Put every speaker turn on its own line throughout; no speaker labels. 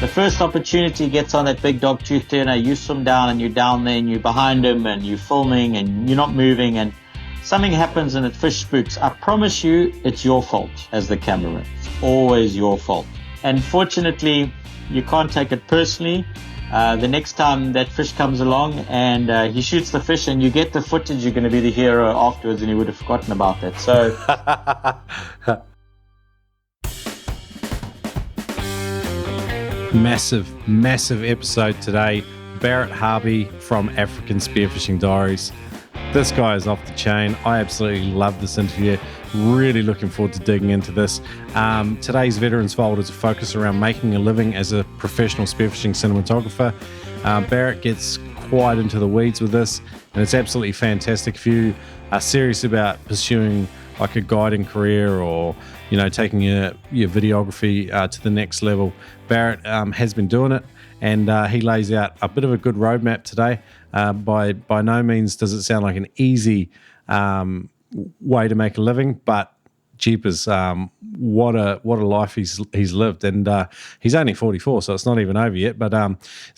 The first opportunity he gets on that big dog-tooth tuna, you swim down and you're down there and you're behind him and you're filming and you're not moving and something happens and the fish spooks. I promise you, it's your fault as the cameraman. It's always your fault. And fortunately, you can't take it personally. The next time that fish comes along and he shoots the fish and you get the footage, you're going to be the hero afterwards and you would have forgotten about that. So...
Massive episode today. Barret Harvey from African Spearfishing Diaries. This guy is off the chain. I absolutely love this interview. Really looking forward to digging into this. Today's Veterans Vault is a focus around making a living as a professional spearfishing cinematographer. Barret gets quite into the weeds with this, and it's absolutely fantastic. If you are serious about pursuing like a guiding career or, you know, taking your videography to the next level, Barret has been doing it, and he lays out a bit of a good roadmap today. By no means does it sound like an easy way to make a living, but jeepers, what a life he's lived. And he's only 44, so it's not even over yet. But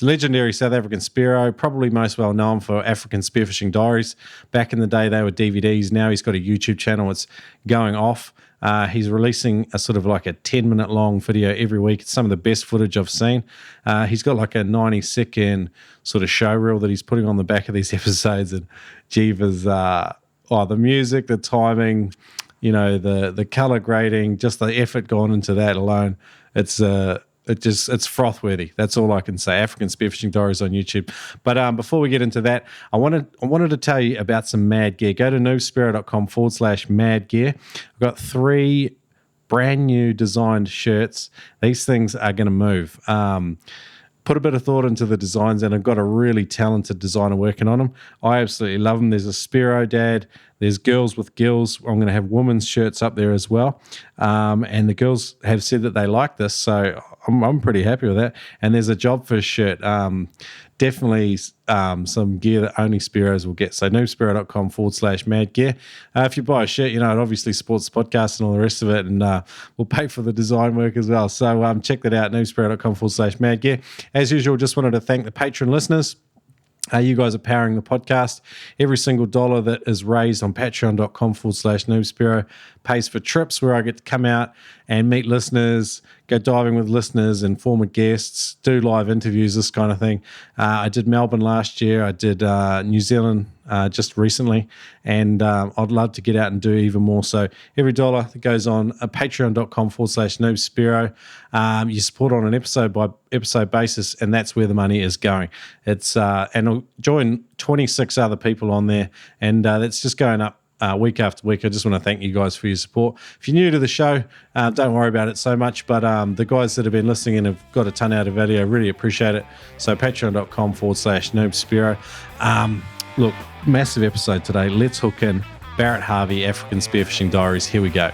legendary South African Spearo, probably most well known for African Spearfishing Diaries. Back in the day, they were DVDs. Now he's got a YouTube channel. It's going off. He's releasing a sort of like a 10-minute long video every week. It's some of the best footage I've seen. He's got like a 90-second sort of show reel that he's putting on the back of these episodes. And jeepers, the music, the timing, you know, the color grading, just the effort gone into that alone. It's froth-worthy. That's all I can say. African Spearfishing Diaries on YouTube. But before we get into that, I wanted to tell you about some mad gear. Go to noobspearo.com/mad gear. I've got 3 brand new designed shirts. These things are going to move. Put a bit of thought into the designs, and I've got a really talented designer working on them. I absolutely love them. There's a Spearo dad. There's girls with gills. I'm going to have women's shirts up there as well. And the girls have said that they like this, so I'm pretty happy with that. And there's a Jobfish shirt. Definitely some gear that only Spearos will get. So noobspearo.com/mad gear. If you buy a shirt, you know, it obviously supports the podcast and all the rest of it, and we'll pay for the design work as well. So check that out, noobspearo.com/mad gear. As usual, just wanted to thank the Patreon listeners. You guys are powering the podcast. Every single dollar that is raised on patreon.com/noobspearo pays for trips where I get to come out and meet listeners, go diving with listeners and former guests, do live interviews, this kind of thing. I did Melbourne last year. I did New Zealand just recently, and I'd love to get out and do even more. So every dollar that goes on patreon.com/noobspearo, you support on an episode by episode basis, and that's where the money is going. It's and I'll join 26 other people on there, and that's just going up week after week. I just want to thank you guys for your support. If you're new to the show, don't worry about it so much, but the guys that have been listening and have got a ton out of value, I really appreciate it. So patreon.com/noobspearo. Look, massive episode today. Let's hook in Barret Harvey, African Spearfishing Diaries. Here we go.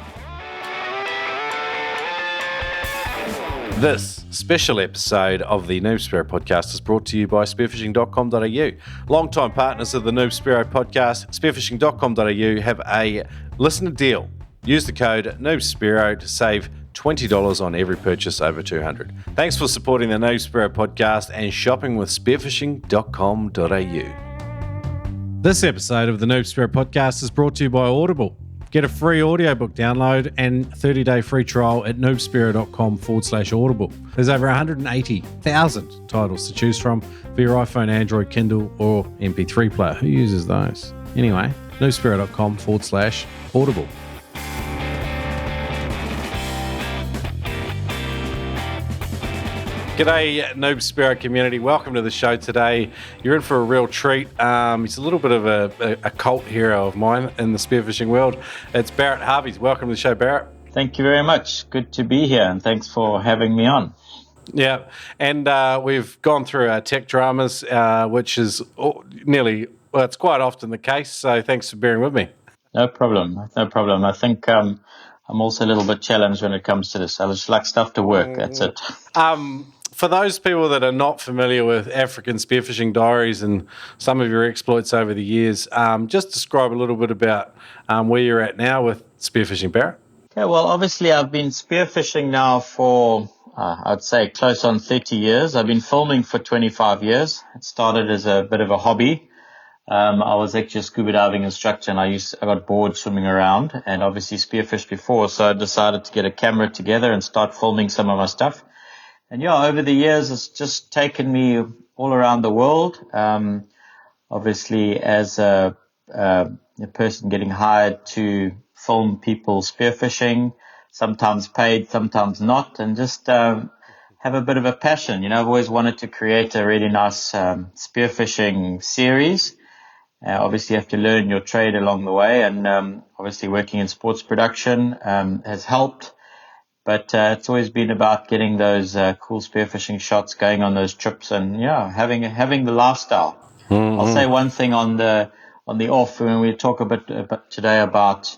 This special episode of the Noob Spearo podcast is brought to you by spearfishing.com.au. Long-time partners of the Noob Spearo podcast, spearfishing.com.au have a listener deal. Use the code NoobSpearo to save $20 on every purchase over $200. Thanks for supporting the Noob Spearo podcast and shopping with spearfishing.com.au. This episode of the Noob Spearo podcast is brought to you by Audible. Get a free audiobook download and 30-day free trial at noobspearo.com/audible. There's over 180,000 titles to choose from for your iPhone, Android, Kindle, or MP3 player. Who uses those? Anyway, noobspearo.com/audible. G'day, Noob Spearo community. Welcome to the show today. You're in for a real treat. He's a little bit of a cult hero of mine in the spearfishing world. It's Barret Harvey. Welcome to the show, Barret.
Thank you very much. Good to be here, and thanks for having me on.
Yeah, and we've gone through our tech dramas, which is it's quite often the case, so thanks for bearing with me.
No problem. I think I'm also a little bit challenged when it comes to this. I just like stuff to work, that's it.
For those people that are not familiar with African Spearfishing Diaries and some of your exploits over the years, just describe a little bit about where you're at now with spearfishing, Barret.
Okay, well, obviously I've been spearfishing now for I'd say close on 30 years. I've been filming for 25 years. It started as a bit of a hobby. I was actually a scuba diving instructor, and I got bored swimming around and obviously spearfished before. So I decided to get a camera together and start filming some of my stuff. And yeah, over the years, it's just taken me all around the world. Obviously as a person getting hired to film people spearfishing, sometimes paid, sometimes not, and just have a bit of a passion. I've always wanted to create a really nice spearfishing series. Obviously, you have to learn your trade along the way, and obviously working in sports production has helped. But it's always been about getting those cool spearfishing shots, going on those trips, and having the lifestyle. Mm-hmm. I'll say one thing on the off when we talk a bit today about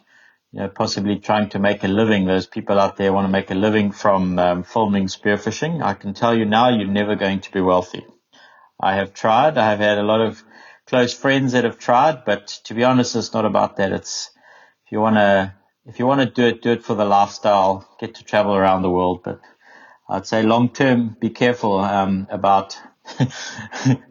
possibly trying to make a living. Those people out there want to make a living from filming spearfishing. I can tell you now, you're never going to be wealthy. I have tried. I have had a lot of close friends that have tried, but to be honest, it's not about that. It's if you want to do it for the lifestyle, get to travel around the world. But I'd say long term, be careful about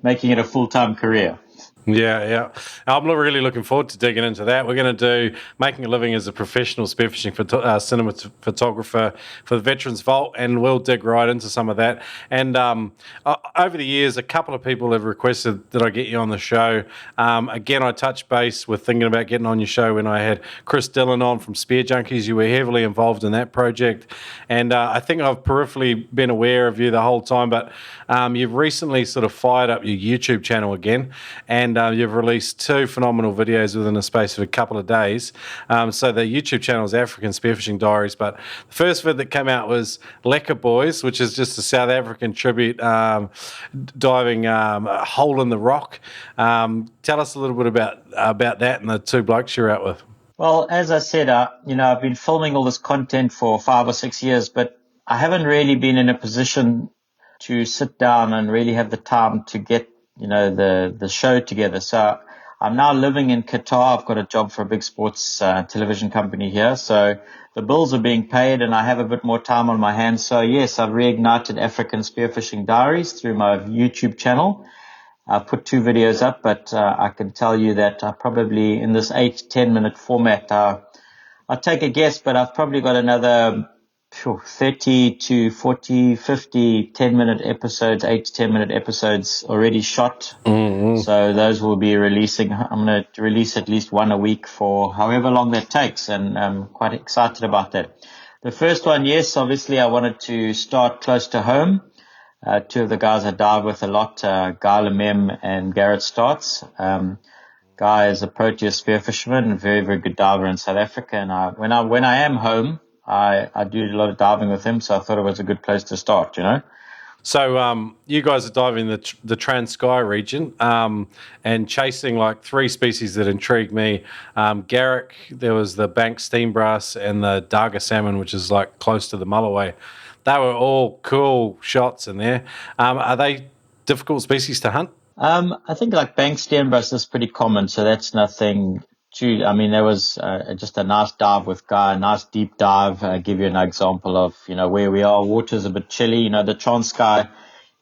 making it a full-time career.
Yeah. I'm really looking forward to digging into that. We're going to do making a living as a professional spearfishing cinema photographer for the Veterans Vault, and we'll dig right into some of that. And over the years, a couple of people have requested that I get you on the show. Again, I touched base with thinking about getting on your show when I had Chris Dillon on from Spear Junkies. You were heavily involved in that project, and I think I've peripherally been aware of you the whole time, but you've recently sort of fired up your YouTube channel again, and you've released 2 phenomenal videos within the space of a couple of days. So the YouTube channel is African Spearfishing Diaries, but the first vid that came out was Lekker Boys, which is just a South African tribute diving a hole in the rock. Tell us a little bit about that and the 2 blokes you're out with.
Well, as I said, I've been filming all this content for 5 or 6 years, but I haven't really been in a position to sit down and really have the time to get the show together. So I'm now living in Qatar. I've got a job for a big sports television company here. So the bills are being paid and I have a bit more time on my hands. So yes, I've reignited African Spearfishing Diaries through my YouTube channel. I've put 2 videos up, but I can tell you that I probably in this 8 to 10 minute format, I'll take a guess, but I've probably got another 30 to 40, 50, 10-minute episodes, 8 to 10-minute episodes already shot. Mm-hmm. So those will be releasing. I'm going to release at least 1 a week for however long that takes, and I'm quite excited about that. The first one, yes, obviously I wanted to start close to home. 2 of the guys I dive with a lot, Guy Lemem and Garrett Starts. Guy is a Proteus spearfisherman, a very, very good diver in South Africa, and when I am home, I do a lot of diving with him, so I thought it was a good place to start,
So you guys are diving the Transkei region and chasing like 3 species that intrigued me. Garrick, there was the bank steam brass and the Darga salmon, which is like close to the Mulloway. They were all cool shots in there. Are they difficult species to hunt?
I think like bank steam brass is pretty common, so that's nothing. There was just a nice dive with Guy, a nice deep dive. Give you an example of, where we are. Water's a bit chilly. The Transkei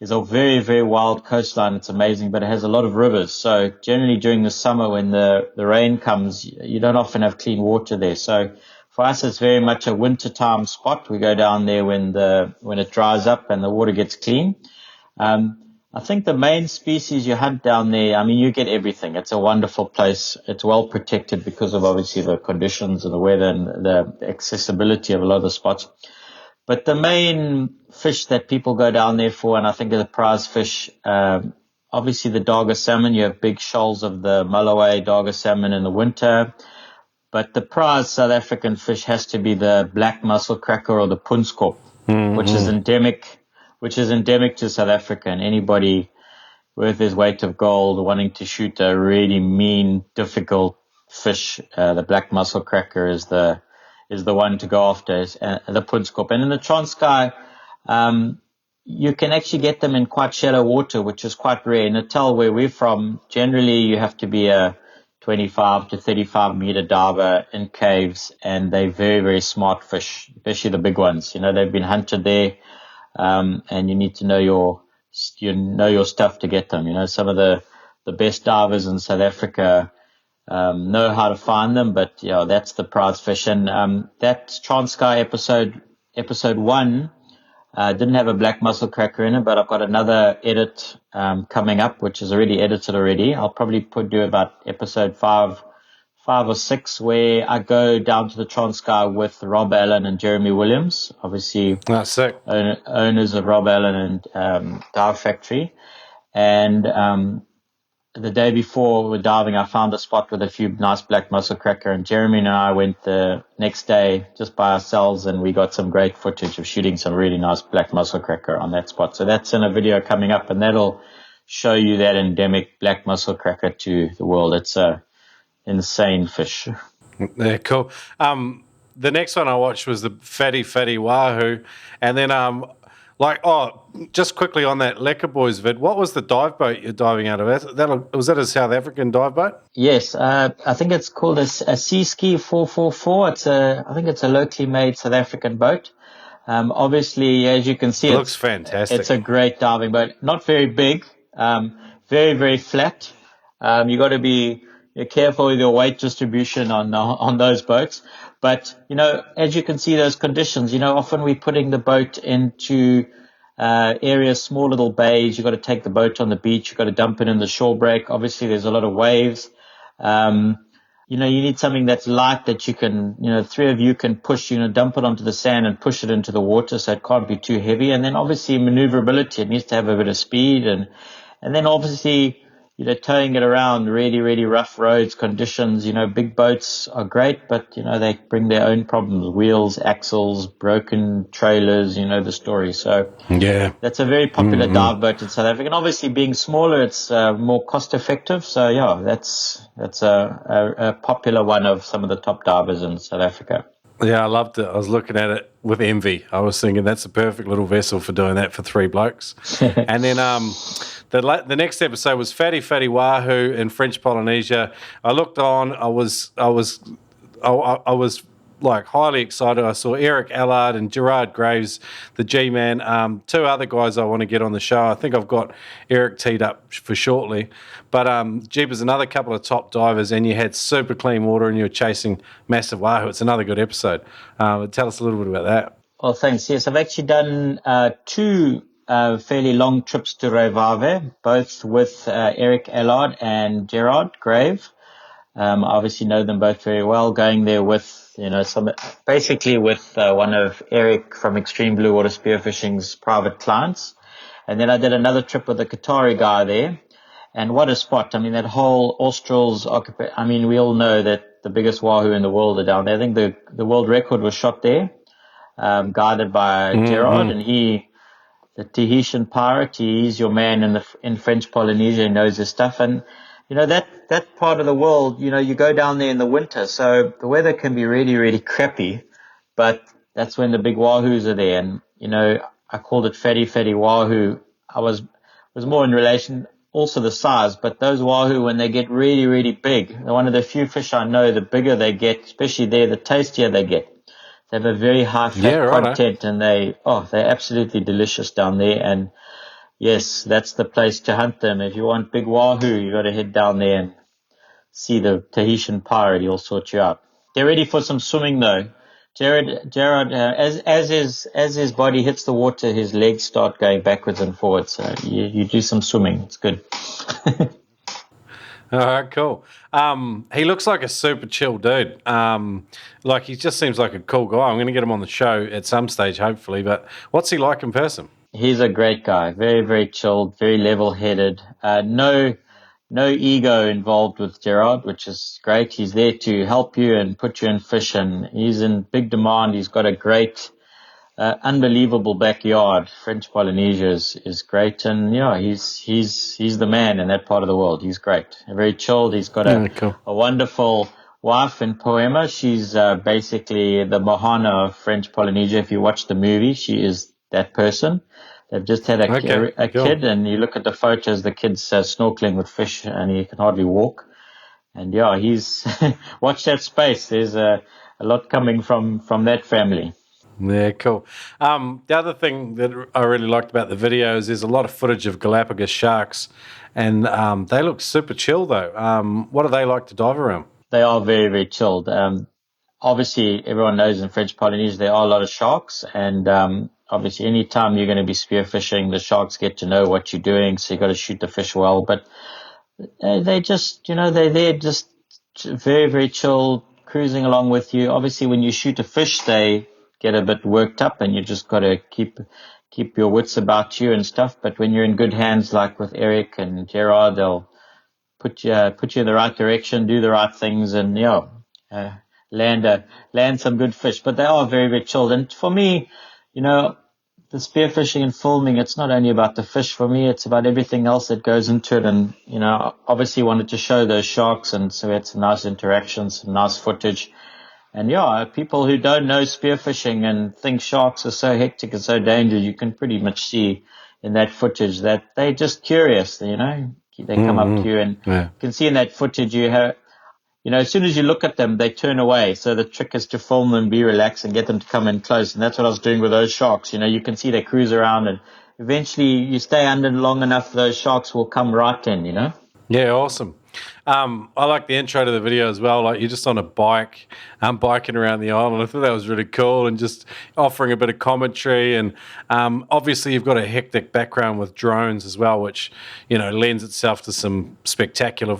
is a very, very wild coastline. It's amazing, but it has a lot of rivers. So generally during the summer when the rain comes, you don't often have clean water there. So for us, it's very much a wintertime spot. We go down there when it dries up and the water gets clean. I think the main species you hunt down there, you get everything. It's a wonderful place. It's well protected because of obviously the conditions and the weather and the accessibility of a lot of the spots. But the main fish that people go down there for, and I think are the prize fish, obviously the Darga salmon. You have big shoals of the Mulloway Darga salmon in the winter. But the prize South African fish has to be the black mussel cracker or the punskop, mm-hmm. which is endemic to South Africa, and anybody worth his weight of gold wanting to shoot a really mean, difficult fish, the black mussel cracker is the one to go after, the punskop. And in the Transkei, you can actually get them in quite shallow water, which is quite rare. In Natal, where we're from, generally you have to be a 25 to 35 meter diver in caves, and they're very, very smart fish, especially the big ones. They've been hunted there. and you need to know your stuff to get them. You know, some of the best divers in South Africa know how to find them, but yeah, that's the prize fish. And that Transkei episode 1 didn't have a black mussel cracker in it, but I've got another edit coming up, which is already edited already. I'll probably do about episode 5 or 6, where I go down to the Transkei with Rob Allen and Jeremy Williams, obviously
sick.
owners of Rob Allen and Dive Factory. And the day before we were diving, I found a spot with a few nice black mussel cracker, and Jeremy and I went the next day just by ourselves, and we got some great footage of shooting some really nice black mussel cracker on that spot. So that's in a video coming up, and that'll show you that endemic black mussel cracker to the world. It's a insane fish.
Yeah, cool. The next one I watched was the fatty wahoo, and then just quickly on that Lekker Boys vid, what was the dive boat you're diving out of? Was that a South African dive boat?
Yes, I think it's called a Seaski 444. I think it's a locally made South African boat. Obviously, as you can see,
it looks fantastic.
It's a great diving boat. Not very big, very, very flat. You got to be careful with your weight distribution on those boats. But, as you can see, those conditions, often we're putting the boat into areas, small little bays. You've got to take the boat on the beach. You've got to dump it in the shore break. Obviously, there's a lot of waves. You need something that's light that you can, 3 of you can push, dump it onto the sand and push it into the water, so it can't be too heavy. And then obviously maneuverability. It needs to have a bit of speed. And then obviously, towing it around really, really rough roads, conditions. Big boats are great, but, they bring their own problems. Wheels, axles, broken trailers, the story. So
yeah,
that's a very popular dive boat in South Africa. And obviously being smaller, it's more cost effective. So yeah, that's a popular one of some of the top divers in South Africa.
Yeah, I loved it. I was looking at it with envy. I was thinking that's a perfect little vessel for doing that for 3 blokes. And then the next episode was Fatty Wahoo in French Polynesia. I looked on. I was like highly excited. I saw Eric Allard and Gerard Graves, the G-Man, 2 other guys I want to get on the show. I think I've got Eric teed up for shortly. But Jeepers, another couple of top divers, and you had super clean water and you were chasing massive wahoo. It's another good episode. Tell us a little bit about that.
Well, thanks. Yes, I've actually done 2 fairly long trips to Revaave, both with Eric Allard and Gerard Grave. I obviously know them both very well, going there with, basically with one of Eric from Extreme Blue Water Spearfishing's private clients. And then I did another trip with a Qatari guy there. And what a spot. I mean, that whole Australs we all know that the biggest wahoo in the world are down there. I think the world record was shot there, guided by Gerard, and the Tahitian pirate, he's your man in French Polynesia, he knows his stuff. And, that part of the world, you go down there in the winter, so the weather can be really, really crappy, but that's when the big wahoos are there. And, I called it fatty wahoo. I was more in relation, also the size, but those wahoo, when they get really, really big, they're one of the few fish I know, the bigger they get, especially there, the tastier they get. They have a very high fat content, and they're absolutely delicious down there. And yes, that's the place to hunt them. If you want big wahoo, you got to head down there and see the Tahitian pirate. He'll sort you out. They're ready for some swimming though. Gerard, as his body hits the water, his legs start going backwards and forwards. So you do some swimming. It's good.
All right, cool. He looks like a super chill dude. He just seems like a cool guy. I'm going to get him on the show at some stage, hopefully. But what's he like in person?
He's a great guy. Very, very chilled, very level-headed. No ego involved with Gerard, which is great. He's there to help you and put you in fish, and he's in big demand. He's got a great, unbelievable backyard. French Polynesia is great, and he's the man in that part of the world. He's great. Very chilled. He's got a wonderful wife in Poema. She's basically the Mohana of French Polynesia. If you watch the movie, she is that person. They've just had a kid, and you look at the photos, the kid's snorkeling with fish, and he can hardly walk. And he's watch that space. There's a lot coming from that family.
Yeah, cool. The other thing that I really liked about the video is there's a lot of footage of Galapagos sharks, and they look super chill though. What do they like to dive around?
They are very, very chilled. Obviously, everyone knows in French Polynesia there are a lot of sharks, and obviously, anytime you're going to be spearfishing, the sharks get to know what you're doing, so you got to shoot the fish well. But they just, they're there just very, very chill, cruising along with you. Obviously, when you shoot a fish, they get a bit worked up, and you just got to keep your wits about you and stuff. But when you're in good hands, like with Eric and Gerard, they'll put you in the right direction, do the right things, and uh, land some good fish. But they are very, very chilled. And for me, the spearfishing and filming, it's not only about the fish. For me, it's about everything else that goes into it. And obviously wanted to show those sharks, and so we had some nice interactions, some nice footage. And people who don't know spearfishing and think sharks are so hectic and so dangerous, you can pretty much see in that footage that they're just curious. They come up to you, and you can see in that footage as soon as you look at them, they turn away. So the trick is to film them, be relaxed, and get them to come in close. And that's what I was doing with those sharks. You can see they cruise around, and eventually you stay under long enough, those sharks will come right in.
Yeah, awesome. I like the intro to the video as well. Like you're just on a bike, biking around the island. I thought that was really cool, and just offering a bit of commentary. And obviously, you've got a hectic background with drones as well, which lends itself to some spectacular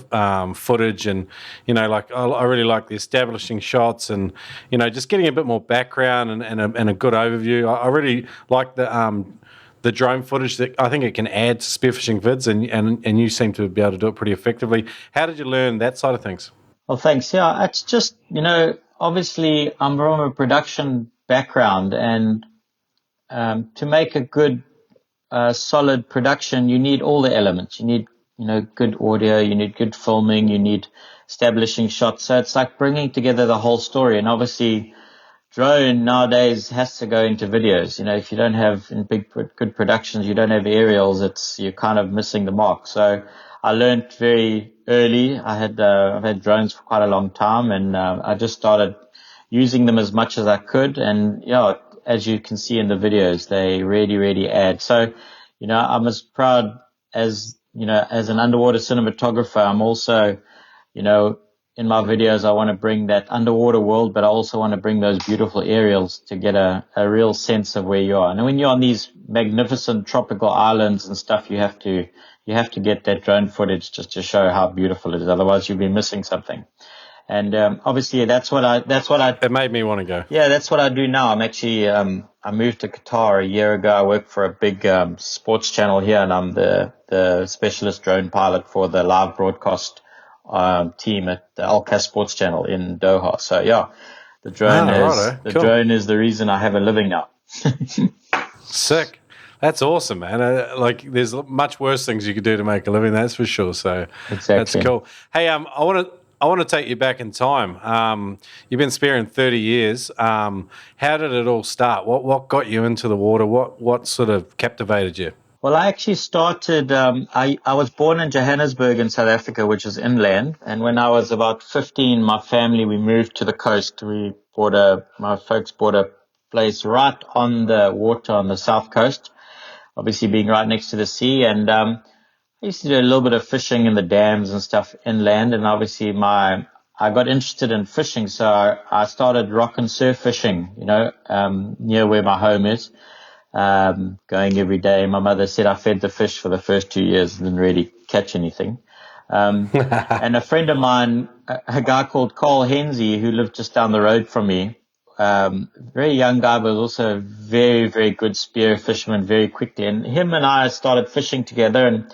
footage. And I really like the establishing shots, and just getting a bit more background and a good overview. I really like the drone footage that I think it can add to spearfishing vids, and you seem to be able to do it pretty effectively. How did you learn that side of things?
Well, thanks. Yeah, it's just, obviously I'm from a production background, and to make a good, solid production, you need all the elements. You need, good audio, you need good filming, you need establishing shots. So it's like bringing together the whole story. And obviously, drone nowadays has to go into videos. If you don't have in good productions, you don't have aerials, you're kind of missing the mark. So I learned very early. I've had drones for quite a long time, and I just started using them as much as I could. And as you can see in the videos, they really, really add. So I'm as proud as as an underwater cinematographer. I'm also in my videos, I want to bring that underwater world, but I also want to bring those beautiful aerials to get a real sense of where you are. And when you're on these magnificent tropical islands and stuff, you have to get that drone footage just to show how beautiful it is. Otherwise, you'll be missing something. And obviously, that's what I.
It made me want to go.
Yeah, that's what I do now. I'm actually I moved to Qatar a year ago. I work for a big sports channel here, and I'm the specialist drone pilot for the live broadcast team at the Al Sports Channel in Doha. So the drone is the reason I have a living now.
Sick. That's awesome, man. There's much worse things you could do to make a living, that's for sure. So
exactly.
That's cool. Hey, I want to take you back in time. You've been spearing 30 years. How did it all start? What got you into the water? What sort of captivated you?
Well, I actually started, I was born in Johannesburg in South Africa, which is inland. And when I was about 15, my family, we moved to the coast. My folks bought a place right on the water on the south coast, obviously being right next to the sea. And I used to do a little bit of fishing in the dams and stuff inland. And obviously I got interested in fishing. So I started rock and surf fishing, near where my home is. Going every day. My mother said I fed the fish for the first 2 years and didn't really catch anything. And a friend of mine, a guy called Carl Henze, who lived just down the road from me, very young guy, but also a very, very good spear fisherman very quickly. And him and I started fishing together,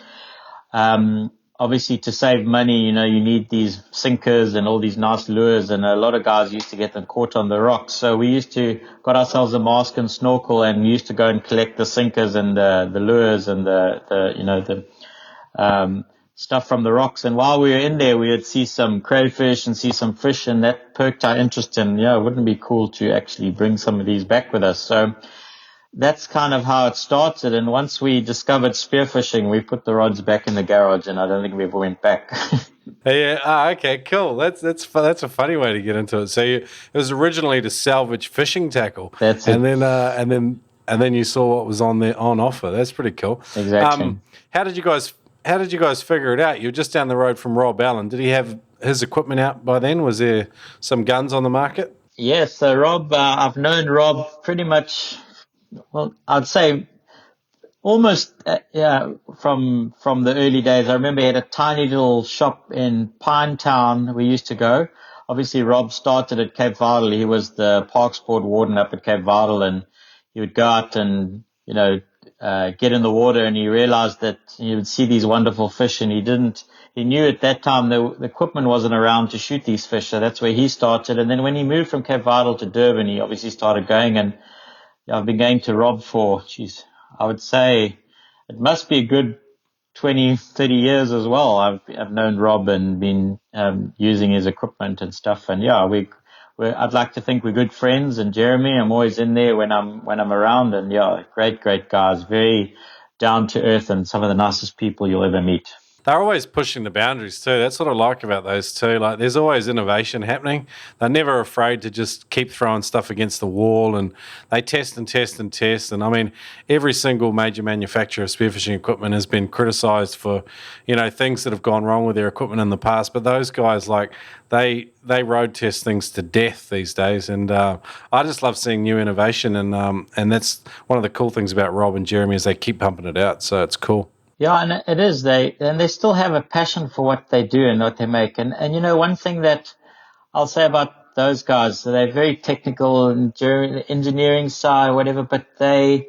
and obviously to save money, you need these sinkers and all these nice lures, and a lot of guys used to get them caught on the rocks. So we got ourselves a mask and snorkel, and we used to go and collect the sinkers and the lures and the stuff from the rocks. And while we were in there, we would see some crayfish and see some fish, and that perked our interest in, wouldn't it be cool to actually bring some of these back with us? So that's kind of how it started. And once we discovered spearfishing, we put the rods back in the garage, and I don't think we ever went back.
Yeah. Okay. Cool. That's a funny way to get into it. So it was originally to salvage fishing tackle,
That's it.
and then you saw what was on offer. That's pretty cool.
Exactly.
How did you guys figure it out? You were just down the road from Rob Allen. Did he have his equipment out by then? Was there some guns on the market?
Yes. So Rob, I've known Rob pretty much. Well, I'd say almost yeah, from the early days. I remember he had a tiny little shop in Pinetown we used to go. Obviously, Rob started at Cape Vidal. He was the park sport warden up at Cape Vidal, and he would go out and get in the water, and he realized that he would see these wonderful fish, and he knew at that time the equipment wasn't around to shoot these fish, so that's where he started. And then when he moved from Cape Vidal to Durban, he obviously started going, and yeah, I've been going to Rob for, I would say it must be a good 20, 30 years as well. I've known Rob and been using his equipment and stuff. And yeah, I'd like to think we're good friends. And Jeremy, I'm always in there when I'm around. And yeah, great guys, very down to earth and some of the nicest people you'll ever meet.
They're always pushing the boundaries too. That's what I like about those two. Like, there's always innovation happening. They're never afraid to just keep throwing stuff against the wall, and they test and test and test. And I mean, every single major manufacturer of spearfishing equipment has been criticised for, things that have gone wrong with their equipment in the past. But those guys, like, they road test things to death these days, and I just love seeing new innovation. And that's one of the cool things about Rob and Jeremy is they keep pumping it out. So it's cool.
Yeah, and it is. They still have a passion for what they do and what they make. And one thing that I'll say about those guys, they're very technical and engineering side, whatever, but they're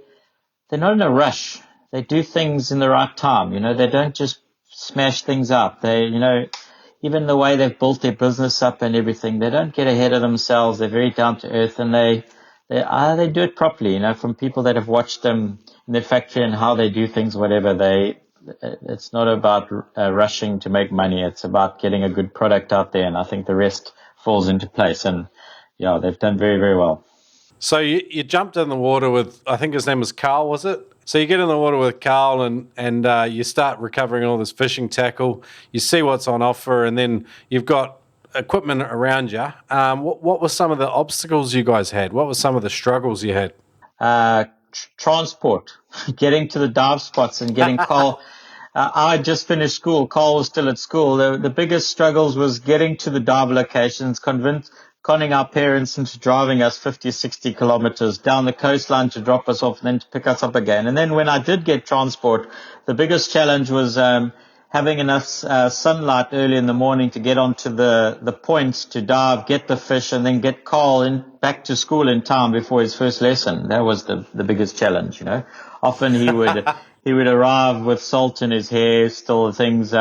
not in a rush. They do things in the right time. They don't just smash things up. Even the way they've built their business up and everything, they don't get ahead of themselves. They're very down to earth, and they do it properly. From people that have watched them in their factory and how they do things, whatever. It's not about rushing to make money. It's about getting a good product out there, and I think the rest falls into place. And yeah, they've done very, very well.
So you jumped in the water with, I think his name was Carl, was it? So you get in the water with Carl and you start recovering all this fishing tackle. You see what's on offer, and then you've got equipment around you. What were some of the obstacles you guys had? What were some of the struggles you had?
Transport, getting to the dive spots and getting Carl. I had just finished school. Carl was still at school. The biggest struggles was getting to the dive locations, conning our parents into driving us 50, 60 kilometers down the coastline to drop us off and then to pick us up again. And then when I did get transport, the biggest challenge was having enough sunlight early in the morning to get onto the points to dive, get the fish, and then get Carl back to school in time before his first lesson. That was the biggest challenge, Often he would arrive with salt in his hair, still things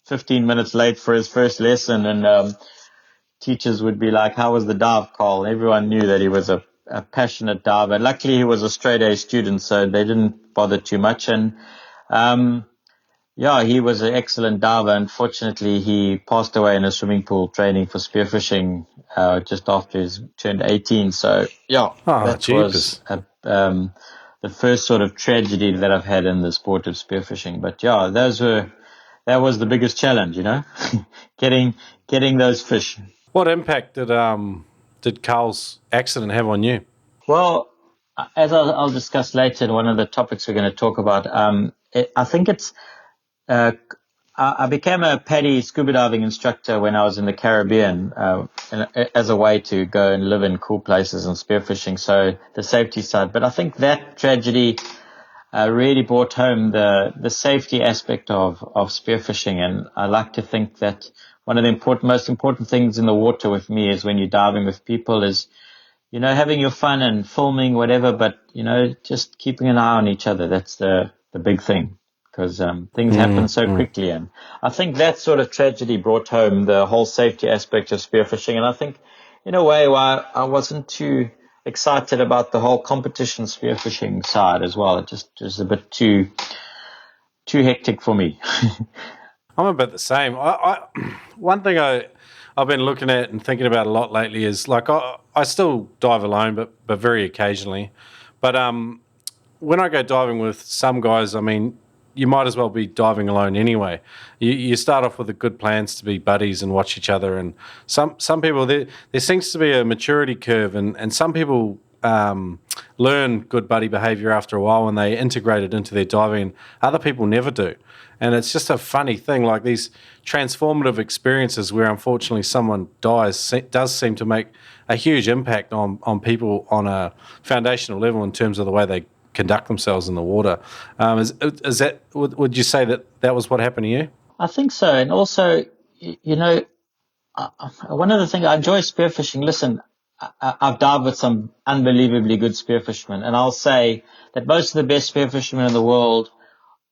15 minutes late for his first lesson, and teachers would be like, "How was the dive, Carl?" Everyone knew that he was a passionate diver. Luckily, he was a straight A student, so they didn't bother too much. And yeah, he was an excellent diver. Unfortunately, he passed away in a swimming pool training for spearfishing just after he turned 18. So yeah, that was the first sort of tragedy that I've had in the sport of spearfishing. But yeah, that was the biggest challenge, getting those fish.
What impact did Carl's accident have on you?
Well, as I'll discuss later in one of the topics we're going to talk about, I think it's I became a PADI scuba diving instructor when I was in the Caribbean as a way to go and live in cool places and spearfishing, so the safety side. But I think that tragedy really brought home the safety aspect of spearfishing, and I like to think that one of the most important things in the water with me is when you're diving with people is, having your fun and filming, whatever, but, just keeping an eye on each other. That's the big thing, because things happen so quickly. And I think that sort of tragedy brought home the whole safety aspect of spearfishing. And I think, in a way, why I wasn't too excited about the whole competition spearfishing side as well. It just was a bit too hectic for me.
I'm a bit the same. One thing I've been looking at and thinking about a lot lately is, like, I still dive alone, but very occasionally. But when I go diving with some guys, I mean, you might as well be diving alone anyway. You start off with the good plans to be buddies and watch each other, and some people there seems to be a maturity curve, and some people learn good buddy behaviour after a while when they integrate it into their diving. Other people never do, and it's just a funny thing. Like these transformative experiences where unfortunately someone dies does seem to make a huge impact on people on a foundational level in terms of the way they conduct themselves in the water. Is that, would you say that was what happened to you?
I think so. And also, one of the things I enjoy spearfishing. Listen, I've dived with some unbelievably good spearfishermen, and I'll say that most of the best spearfishermen in the world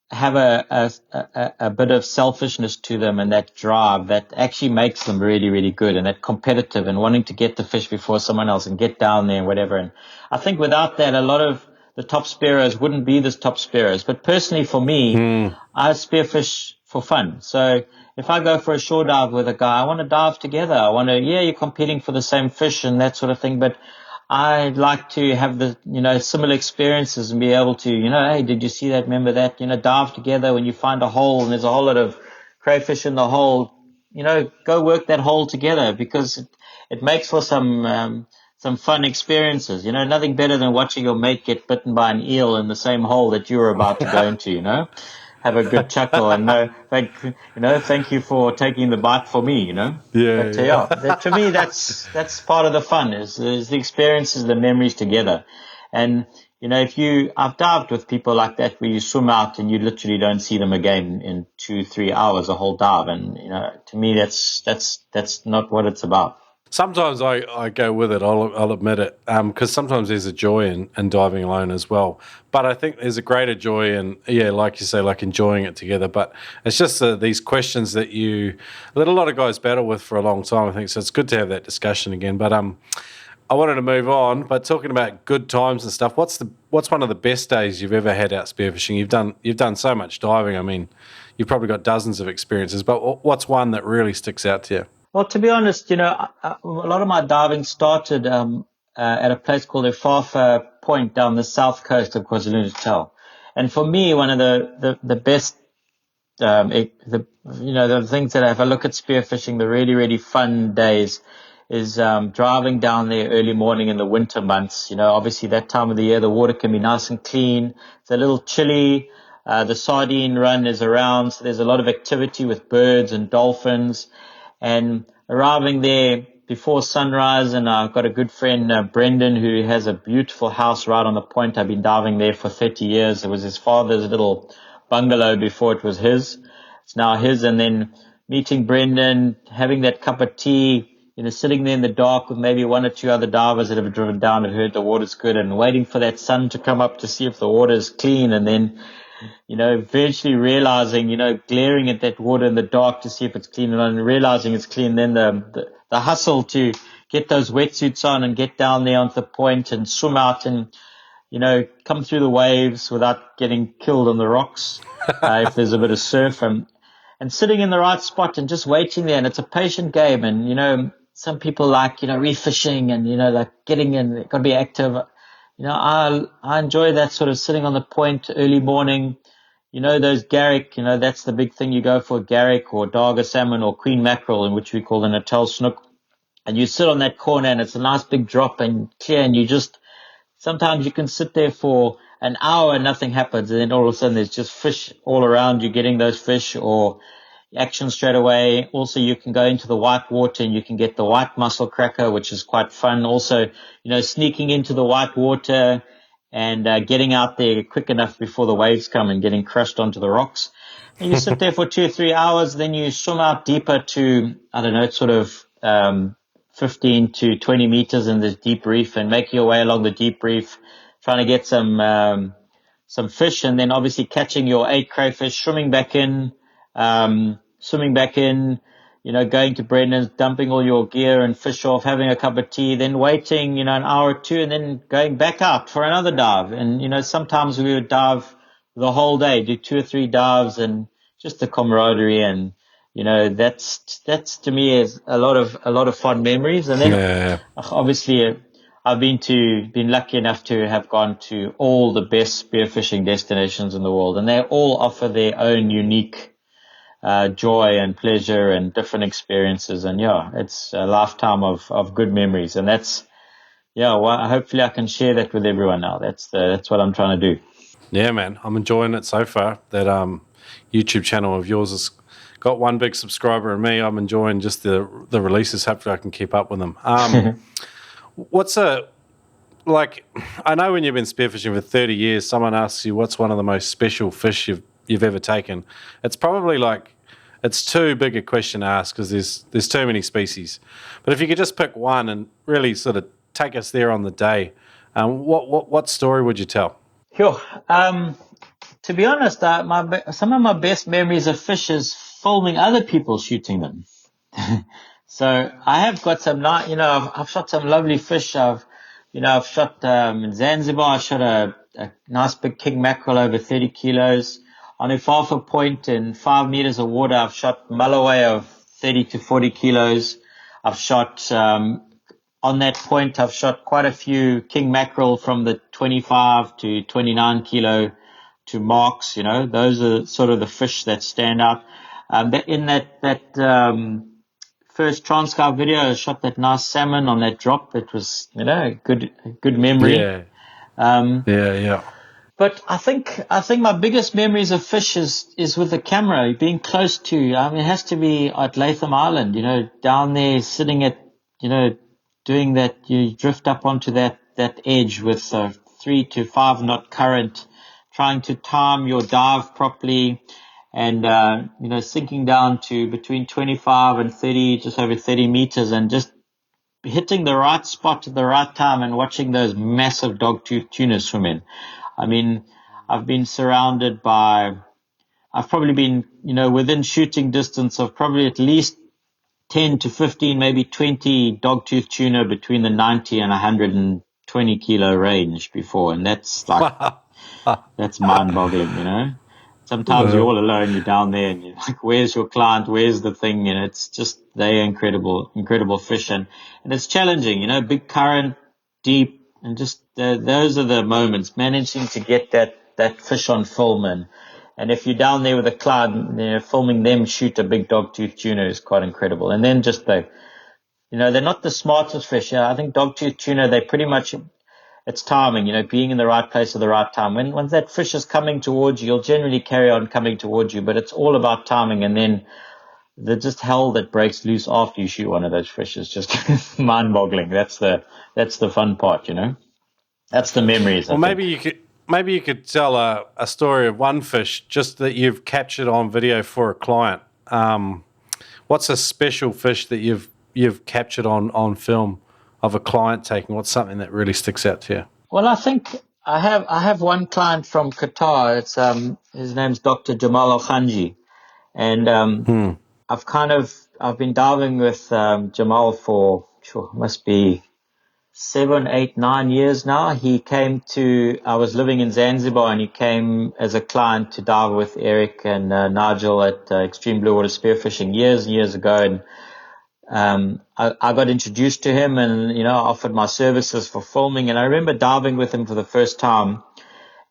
have a bit of selfishness to them, and that drive that actually makes them really, really good, and that competitive and wanting to get the fish before someone else and get down there and whatever. And I think without that, a lot of the top spearos wouldn't be the top spearos. But personally for me, I spearfish for fun. So if I go for a shore dive with a guy, I want to dive together. I want to, you're competing for the same fish and that sort of thing, but I'd like to have the, similar experiences and be able to, hey, did you see that? Remember that? Dive together when you find a hole and there's a whole lot of crayfish in the hole, go work that hole together, because it makes for some fun experiences. Nothing better than watching your mate get bitten by an eel in the same hole that you were about to go into, have a good chuckle and thank you for taking the bite for me, to me, that's part of the fun is the experiences, the memories together. And, I've dived with people like that where you swim out and you literally don't see them again in 2-3 hours, a whole dive. And, to me, that's not what it's about.
Sometimes I go with it, I'll admit it, because sometimes there's a joy in diving alone as well. But I think there's a greater joy in, like you say, like enjoying it together. But it's just these questions that a lot of guys battle with for a long time, I think. So it's good to have that discussion again. But I wanted to move on, but talking about good times and stuff, what's one of the best days you've ever had out spearfishing? You've done so much diving. I mean, you've probably got dozens of experiences, but what's one that really sticks out to you?
Well, to be honest, a lot of my diving started at a place called Efafa Point down the south coast of KwaZulu-Natal. And for me, one of the best, the things that if I look at spearfishing, the really, really fun days is driving down there early morning in the winter months. Obviously that time of the year, the water can be nice and clean. It's a little chilly. The sardine run is around, so there's a lot of activity with birds and dolphins. And arriving there before sunrise, and I've got a good friend, Brendan, who has a beautiful house right on the point. I've been diving there for 30 years. It was his father's little bungalow before it was his. It's now his. And then meeting Brendan, having that cup of tea, sitting there in the dark with maybe one or two other divers that have driven down and heard the water's good, and waiting for that sun to come up to see if the water's clean, and then eventually realizing, glaring at that water in the dark to see if it's clean, and realizing it's clean. Then the hustle to get those wetsuits on and get down there onto the point and swim out and, come through the waves without getting killed on the rocks, if there's a bit of surf, and sitting in the right spot and just waiting there. And it's a patient game. And, some people like, reef fishing and, like getting in, got to be active. I enjoy that sort of sitting on the point early morning. Those garrick, that's the big thing you go for, garrick or darga salmon or queen mackerel, in which we call the Natal snook. And you sit on that corner and it's a nice big drop and clear, and sometimes you can sit there for an hour and nothing happens. And then all of a sudden there's just fish all around you, getting those fish or action straight away. Also, you can go into the white water and you can get the white mussel cracker, which is quite fun. Also, sneaking into the white water and getting out there quick enough before the waves come and getting crushed onto the rocks. And you sit there for 2 or 3 hours, then you swim out deeper to, I don't know, it's sort of 15 to 20 meters in this deep reef, and make your way along the deep reef, trying to get some fish, and then obviously catching your 8 crayfish, swimming back in, going to Brendan's, dumping all your gear and fish off, having a cup of tea, then waiting, an hour or two, and then going back out for another dive. And, sometimes we would dive the whole day, do 2 or 3 dives, and just the camaraderie. And, that's to me is a lot of fun memories. And then obviously I've been lucky enough to have gone to all the best spearfishing destinations in the world, and they all offer their own unique joy and pleasure and different experiences. And yeah, it's a lifetime of good memories, and that's well, hopefully I can share that with everyone now. That's what I'm trying to do.
Yeah, man, I'm enjoying it so far. That YouTube channel of yours has got one big subscriber and me. I'm enjoying just the releases. Hopefully I can keep up with them. What's like, I know when you've been spearfishing for 30 years, someone asks you what's one of the most special fish you've ever taken. It's probably like, it's too big a question to ask because there's too many species. But if you could just pick one and really sort of take us there on the day, what story would you tell?
Sure. To be honest, some of my best memories of fish is filming other people shooting them. So I have got some, I've shot some lovely fish. I've shot in Zanzibar. I shot a nice big king mackerel over 30 kilos. On Ufafa Point in 5 meters of water, I've shot mulloway of 30 to 40 kilos. I've shot on that point, I've shot quite a few king mackerel from the 25 to 29 kilo to marks. Those are sort of the fish that stand out. In that first Transcar video, I shot that nice salmon on that drop. It was, a good memory.
Yeah. Yeah.
But I think my biggest memories of fish is with the camera, being close to. It has to be at Latham Island. Down there, sitting at, doing that. You drift up onto that edge with a 3 to 5 knot current, trying to time your dive properly, and sinking down to between 25 and 30, just over 30 meters, and just hitting the right spot at the right time and watching those massive dogtooth tuna swim in. I've been surrounded by, I've probably been, within shooting distance of probably at least 10 to 15, maybe 20 dogtooth tuna between the 90 and 120 kilo range before. And that's like, that's mind boggling, Sometimes you're all alone, you're down there and you're like, where's your client? Where's the thing? And it's just, they're incredible fish. And it's challenging, big current, deep, and just those are the moments, managing to get that fish on film. And if you're down there with a client, filming them shoot a big dogtooth tuna is quite incredible. And then just they're not the smartest fish. I think dogtooth tuna, they pretty much, it's timing, being in the right place at the right time. Once that fish is coming towards you, you'll generally carry on coming towards you, but it's all about timing. And then the just hell that breaks loose after you shoot one of those fish is just mind boggling. That's the fun part, That's the memories.
Well, maybe you could tell a story of one fish just that you've captured on video for a client. What's a special fish that you've captured on film of a client taking? What's something that really sticks out to you?
Well, I think I have one client from Qatar. It's his name's Dr. Jamal Al-Khanji, and I've been diving with Jamal for must be 7, 8, 9 years now. I was living in Zanzibar, and he came as a client to dive with Eric and Nigel at Extreme Blue Water Spearfishing years and years ago. And I got introduced to him and, offered my services for filming. And I remember diving with him for the first time.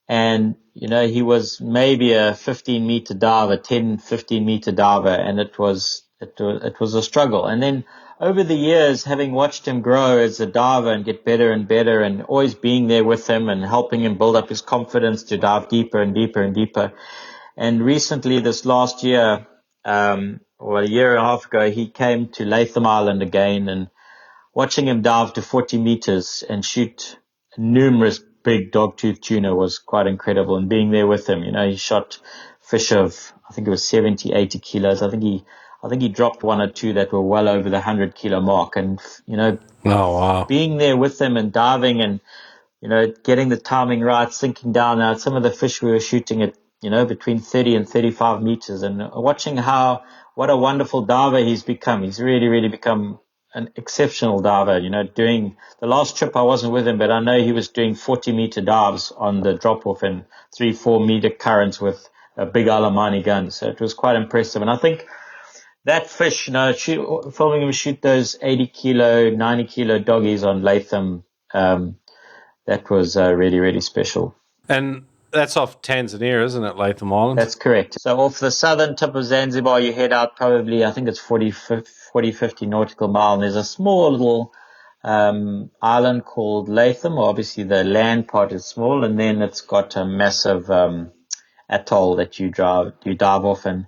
And, he was maybe a 15 meter diver, 10, 15 meter diver. And it was a struggle. And then over the years, having watched him grow as a diver and get better and better, and always being there with him and helping him build up his confidence to dive deeper and deeper and deeper. And recently, this last year, or a year and a half ago, he came to Latham Island again, and watching him dive to 40 meters and shoot numerous big dogtooth tuna was quite incredible. And being there with him, he shot fish of, I think it was 70, 80 kilos. I think he dropped one or two that were well over the 100 kilo mark. And,
oh, wow.
Being there with him and diving and, getting the timing right, sinking down. Now, some of the fish we were shooting at, between 30 and 35 meters, and watching what a wonderful diver he's become. He's really, really become an exceptional diver. Doing the last trip I wasn't with him, but I know he was doing 40 meter dives on the drop off and 3-4 meter currents with a big Alamani gun. So it was quite impressive. And I think that fish, filming him shoot those 80 kilo, 90 kilo doggies on Latham, that was really, really special.
And that's off Tanzania, isn't it, Latham Island?
That's correct. So off the southern tip of Zanzibar, you head out probably, I think it's 40, 50 nautical mile. And there's a small little island called Latham. Obviously, the land part is small, and then it's got a massive atoll that you dive off, and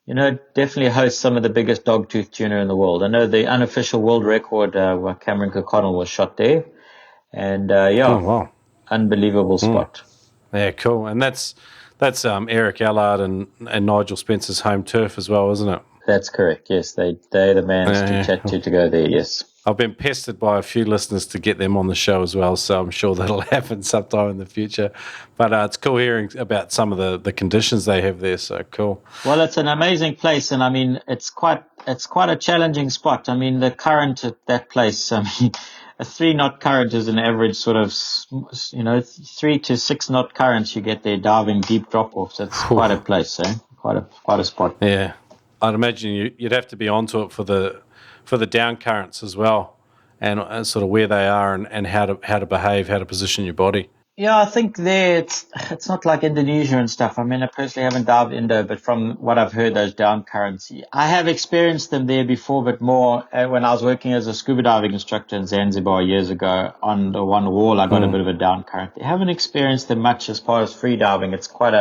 definitely hosts some of the biggest dogtooth tuna in the world. I know the unofficial world record, where Cameron O'Connell was shot there, and
Oh, wow.
Unbelievable spot.
Yeah, cool. And that's Eric Allard and Nigel Spencer's home turf as well, isn't it?
That's correct. Yes, they're the mans to chat to go there. Yes.
I've been pestered by a few listeners to get them on the show as well, so I'm sure that'll happen sometime in the future. But it's cool hearing about some of the conditions they have there. So cool.
Well, it's an amazing place, and I mean, it's quite a challenging spot. I mean, the current at that place. I mean, a 3-knot current is an average sort of, 3 to 6 knot currents you get there diving deep drop offs. It's quite a place, eh? Quite a spot.
Yeah, I'd imagine you'd have to be onto it for the down currents as well, and sort of where they are and how to behave, how to position your body.
Yeah, I think there it's not like Indonesia and stuff. I mean, I personally haven't dived Indo, but from what I've heard, those down currents, I have experienced them there before, but more when I was working as a scuba diving instructor in Zanzibar years ago. On the one wall, I got a bit of a down current. I haven't experienced them much as far as free diving. It's quite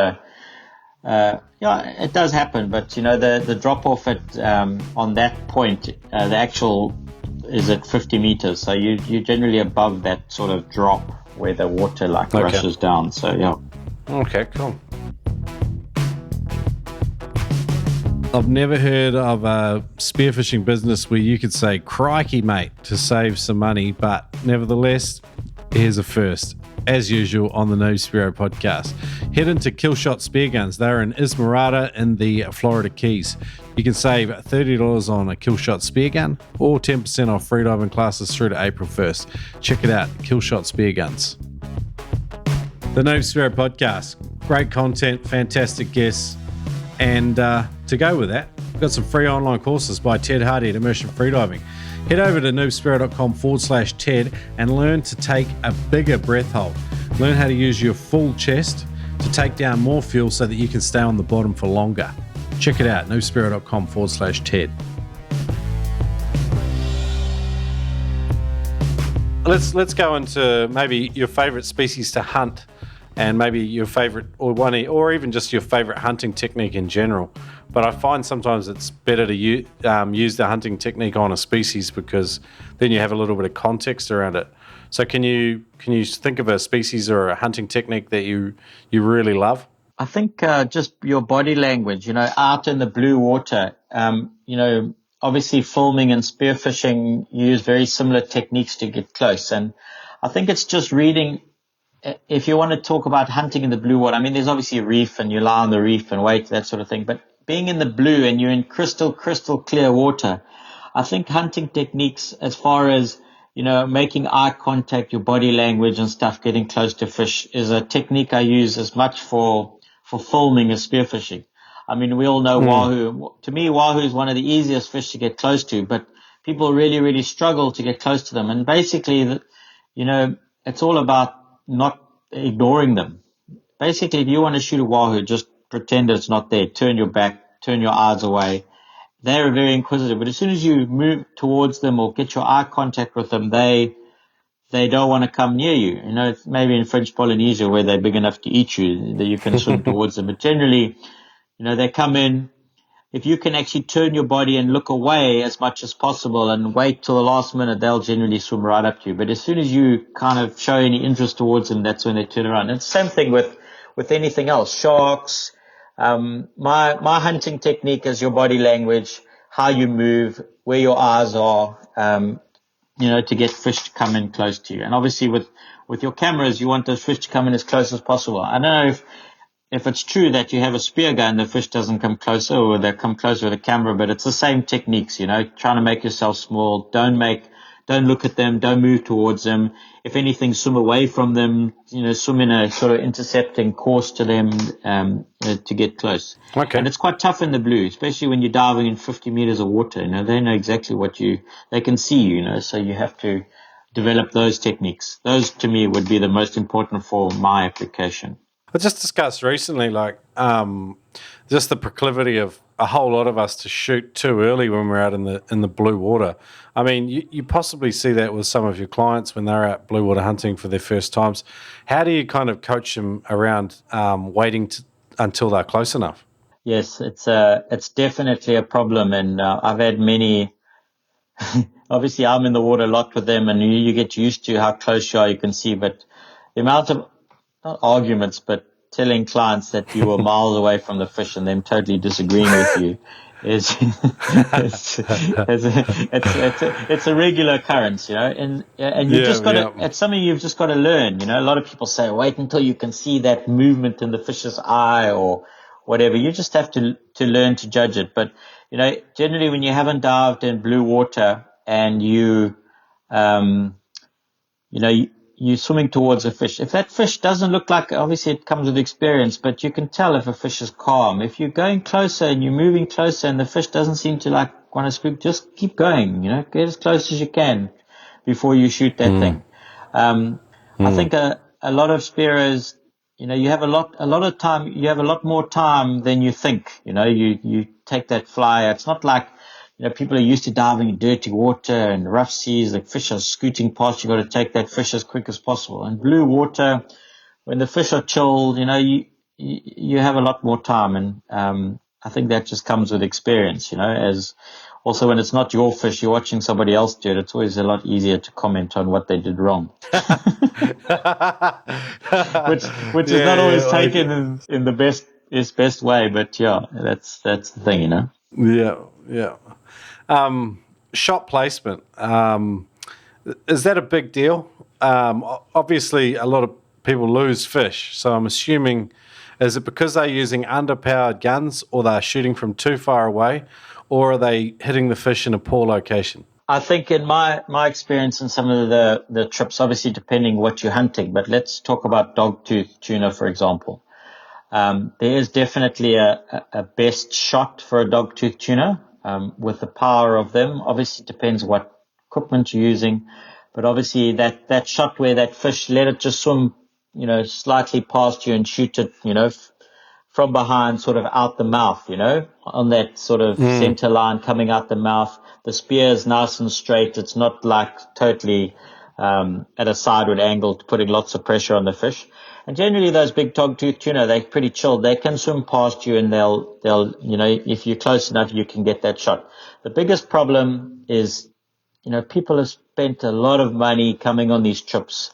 it does happen, but the drop off at on that point, the actual is at 50 meters, so you're generally above that sort of drop where the water rushes down. So yeah.
Okay, cool. I've never heard of a spearfishing business where you could say, crikey, mate, to save some money, but nevertheless, here's a first. As usual on the No Spearo podcast. Head into Killshot Spear Guns. They're in Ismarata in the Florida Keys. You can save $30 on a Killshot Spear Gun or 10% off freediving classes through to April 1st. Check it out, Killshot Spear Guns. The No Spearo podcast. Great content, fantastic guests. And to go with that, we've got some free online courses by Ted Hardy at Immersion Freediving. Head over to noobspearo.com/TED and learn to take a bigger breath hold. Learn how to use your full chest to take down more fuel so that you can stay on the bottom for longer. Check it out, noobspearo.com/TED. Let's go into maybe your favourite species to hunt, and maybe your favourite or even just your favourite hunting technique in general. But I find sometimes it's better to use the hunting technique on a species because then you have a little bit of context around it. So can you think of a species or a hunting technique that you really love?
I think just your body language, out in the blue water, obviously filming and spearfishing use very similar techniques to get close. And I think it's just reading. If you want to talk about hunting in the blue water, I mean, there's obviously a reef and you lie on the reef and wait, that sort of thing. But being in the blue and you're in crystal clear water, I think hunting techniques as far as, making eye contact, your body language and stuff, getting close to fish is a technique I use as much for filming as spearfishing. I mean, we all know wahoo. To me, wahoo is one of the easiest fish to get close to, but people really, really struggle to get close to them. And basically, it's all about not ignoring them. Basically, if you want to shoot a wahoo, just pretend it's not there. Turn your back, turn your eyes away. They're very inquisitive, but as soon as you move towards them or get your eye contact with them, they don't want to come near you. It's maybe in French Polynesia where they're big enough to eat you, that you can swim towards them. But generally, they come in. If you can actually turn your body and look away as much as possible and wait till the last minute, they'll generally swim right up to you. But as soon as you kind of show any interest towards them, that's when they turn around. And it's the same thing with anything else. Sharks. My hunting technique is your body language, how you move, where your eyes are, to get fish to come in close to you. And obviously with your cameras, you want those fish to come in as close as possible. I don't know if it's true that you have a spear gun, the fish doesn't come closer, or they come closer with a camera, but it's the same techniques, trying to make yourself small. Don't look at them. Don't move towards them. If anything, swim away from them, swim in a sort of intercepting course to them, to get close.
Okay.
And it's quite tough in the blue, especially when you're diving in 50 meters of water. They know exactly they can see you, so you have to develop those techniques. Those to me would be the most important for my application.
I just discussed recently, just the proclivity of a whole lot of us to shoot too early when we're out in the blue water. I mean, you possibly see that with some of your clients when they're out blue water hunting for their first times. How do you kind of coach them around waiting until they're close enough?
Yes, it's definitely a problem, and I've had many. Obviously, I'm in the water a lot with them, and you get used to how close you are. You can see, but the amount of not arguments, but telling clients that you were miles away from the fish and them totally disagreeing with you is it's a regular occurrence, and you've just got to, it's something you've just got to learn. A lot of people say, wait until you can see that movement in the fish's eye or whatever. You just have to learn to judge it. But, generally when you haven't dived in blue water and you're swimming towards a fish. If that fish doesn't look like, obviously it comes with experience, but you can tell if a fish is calm. If you're going closer and you're moving closer and the fish doesn't seem to want to spook, just keep going, get as close as you can before you shoot that thing. I think a lot of Spearos, you have a lot of time, you have a lot more time than you think, you take that flyer. It's not like, people are used to diving in dirty water and rough seas. The fish are scooting past. You've got to take that fish as quick as possible. In blue water, when the fish are chilled, you have a lot more time. And I think that just comes with experience, as also when it's not your fish, you're watching somebody else do it. It's always a lot easier to comment on what they did wrong. which is not always taken in the best way. But yeah, that's the thing,
Yeah. Shot placement. Is that a big deal? Obviously, a lot of people lose fish. So I'm assuming, is it because they're using underpowered guns or they're shooting from too far away, or are they hitting the fish in a poor location?
I think in my experience in some of the trips, obviously depending what you're hunting, but let's talk about dogtooth tuna, for example. There is definitely a best shot for a dogtooth tuna with the power of them. Obviously, it depends what equipment you're using, but obviously that shot where that fish, let it just swim, slightly past you and shoot it, from behind, sort of out the mouth, on that sort of center line coming out the mouth. The spear is nice and straight. It's not like totally at a sideward angle, putting lots of pressure on the fish. And generally those big dogtooth tuna, they're pretty chilled. They can swim past you and they'll, if you're close enough, you can get that shot. The biggest problem is, people have spent a lot of money coming on these trips.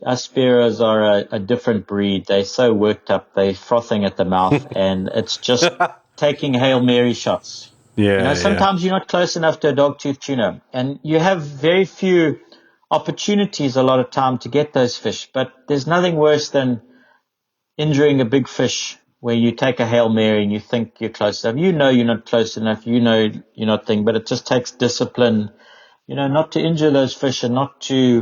Us Spearos are a different breed. They're so worked up. They're frothing at the mouth and it's just taking Hail Mary shots. Sometimes you're not close enough to a dogtooth tuna and you have very few opportunities a lot of time to get those fish, but there's nothing worse than injuring a big fish where you take a Hail Mary and you think you're close enough. You're not close enough. You're not thinking, but it just takes discipline, not to injure those fish and not to,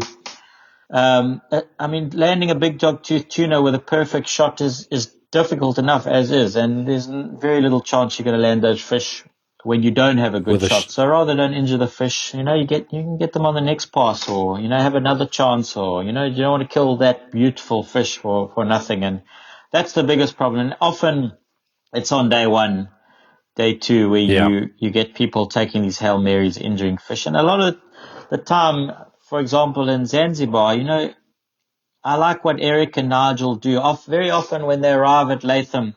landing a big dogtooth tuna with a perfect shot is difficult enough as is, and there's very little chance you're going to land those fish when you don't have a good shot. So rather don't injure the fish, you can get them on the next pass or, have another chance or, you don't want to kill that beautiful fish for nothing. And that's the biggest problem. And often it's on day one, day two, where you get people taking these Hail Marys, injuring fish. And a lot of the time, for example, in Zanzibar, I like what Eric and Nigel do. Very often when they arrive at Latham,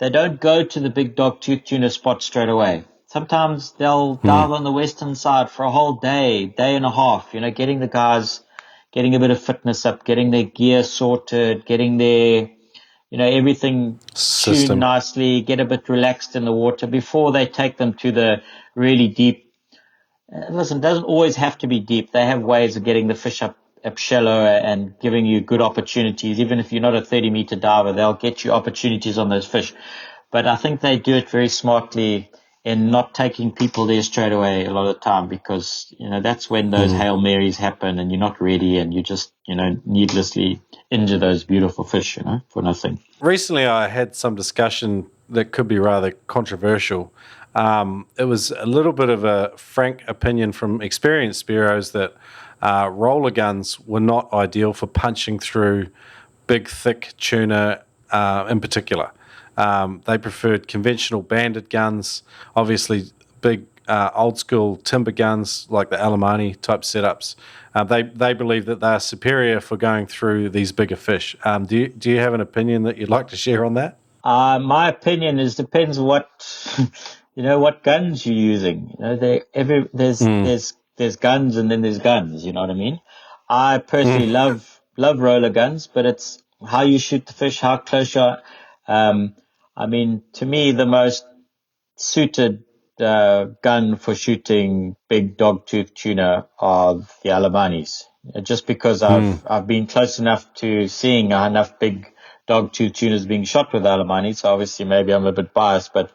they don't go to the big dogtooth tuna spot straight away. Sometimes they'll dive on the western side for a whole day and a half, getting the guys, getting a bit of fitness up, getting their gear sorted, getting their, everything tuned nicely, get a bit relaxed in the water before they take them to the really deep. Listen, it doesn't always have to be deep. They have ways of getting the fish up shallow and giving you good opportunities. Even if you're not a 30-meter diver, they'll get you opportunities on those fish. But I think they do it very smartly in not taking people there straight away a lot of the time because, that's when those Hail Marys happen and you're not ready and you just, needlessly injure those beautiful fish, for nothing.
Recently, I had some discussion that could be rather controversial. It was a little bit of a frank opinion from experienced Spearos that roller guns were not ideal for punching through big, thick tuna in particular. They preferred conventional banded guns, obviously big old school timber guns like the Alemani type setups. They believe that they are superior for going through these bigger fish. Do you have an opinion that you'd like to share on that?
My opinion is depends what what guns you're using. There's guns and then there's guns. You know what I mean? I personally love roller guns, but it's how you shoot the fish, how close you are. I mean, to me, the most suited gun for shooting big dogtooth tuna are the Alemanis. Just because I've been close enough to seeing enough big dogtooth tunas being shot with Alemani, so obviously maybe I'm a bit biased, but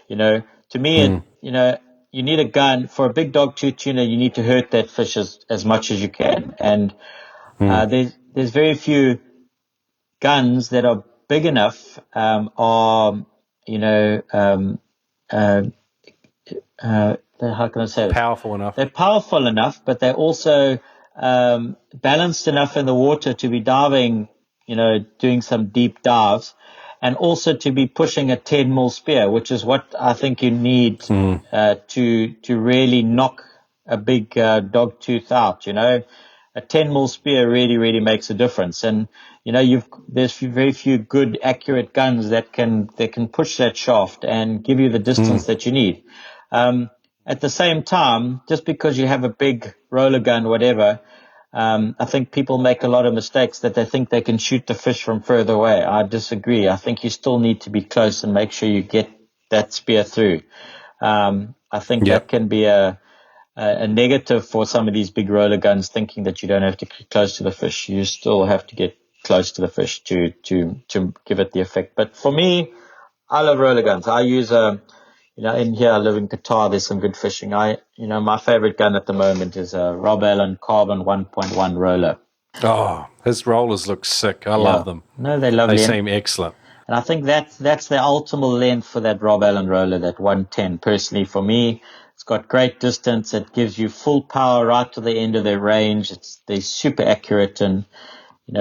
to me, you need a gun for a big dogtooth tuna. You need to hurt that fish as much as you can, and there's very few guns that are big enough, or how can I say this?
Powerful enough.
They're powerful enough, but they're also balanced enough in the water to be diving, doing some deep dives, and also to be pushing a 10 mil spear, which is what I think you need to really knock a big dog tooth out. A 10 mil spear really makes a difference, and there's very few good accurate guns that can push that shaft and give you the distance that you need. At the same time, just because you have a big roller gun, whatever, I think people make a lot of mistakes that they think they can shoot the fish from further away. I disagree. I think you still need to be close and make sure you get that spear through. I think that can be a negative for some of these big roller guns, thinking that you don't have to get close to the fish. You still have to get close to the fish to give it the effect. But for me, I love roller guns. I use in here I live in Qatar. There's some good fishing. My favorite gun at the moment is a Rob Allen Carbon 1.1 roller.
Oh, his rollers look sick. I love them.
No, they're lovely.
They seem excellent.
And I think that's the optimal length for that Rob Allen roller, that 110. Personally, for me, it's got great distance. It gives you full power right to the end of their range. They're super accurate, and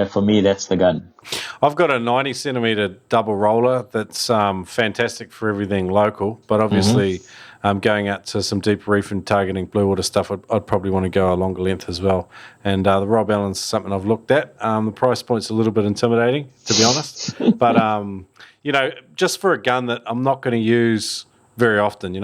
for me, that's the gun.
I've got a 90 centimeter double roller that's fantastic for everything local, but obviously going out to some deep reef and targeting blue water stuff, I'd probably want to go a longer length as well. And the Rob Allen's something I've looked at. The price point's a little bit intimidating, to be honest. But, just for a gun that I'm not going to use very often,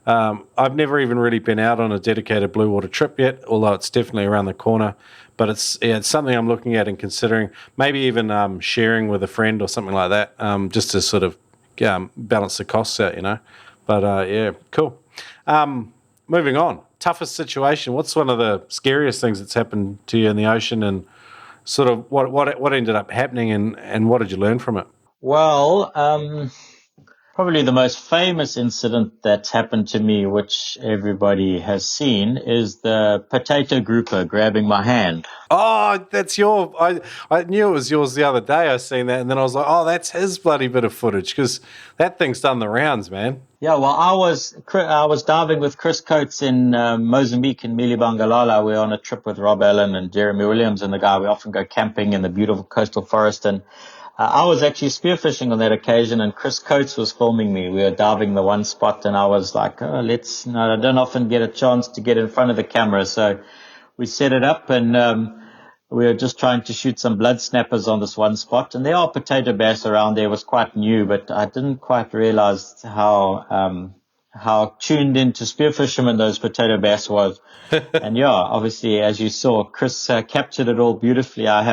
I've never even really been out on a dedicated blue water trip yet, although it's definitely around the corner. But it's something I'm looking at and considering, maybe even sharing with a friend or something like that, just to sort of balance the costs out, But cool. Moving on. Toughest situation. What's one of the scariest things that's happened to you in the ocean, and sort of what ended up happening, and what did you learn from it?
Well, probably the most famous incident that's happened to me, which everybody has seen, is the potato grouper grabbing my hand.
Oh, that's I knew it was yours the other day. I seen that, and then I was like, oh, that's his bloody bit of footage, because that thing's done the rounds, man.
Yeah, well, I was diving with Chris Coates in Mozambique in Milibangalala. We're on a trip with Rob Allen and Jeremy Williams and the guy. We often go camping in the beautiful coastal forest, and I was actually spearfishing on that occasion, and Chris Coates was filming me. We were diving the one spot, and I was like, I don't often get a chance to get in front of the camera. So we set it up, and we were just trying to shoot some blood snappers on this one spot. And there are potato bass around there. It was quite new, but I didn't quite realize how tuned into spearfishermen those potato bass was. And obviously, as you saw, Chris captured it all beautifully. I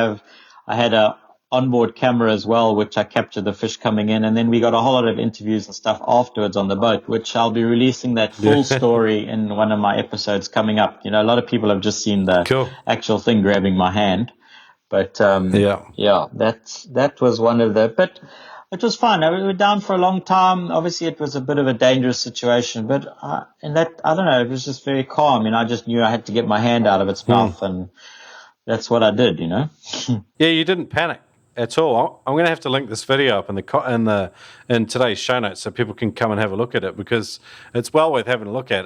had a onboard camera as well, which I captured the fish coming in, and then we got a whole lot of interviews and stuff afterwards on the boat, which I'll be releasing that full story in one of my episodes coming up. A lot of people have just seen the actual thing grabbing my hand, but that was one of the. But it was fun. We were down for a long time. Obviously, it was a bit of a dangerous situation, but in that, I don't know, it was just very calm. I just knew I had to get my hand out of its mouth, and that's what I did.
Yeah, you didn't panic. at all. I'm going to have to link this video up in today's show notes so people can come and have a look at it, because it's well worth having a look at.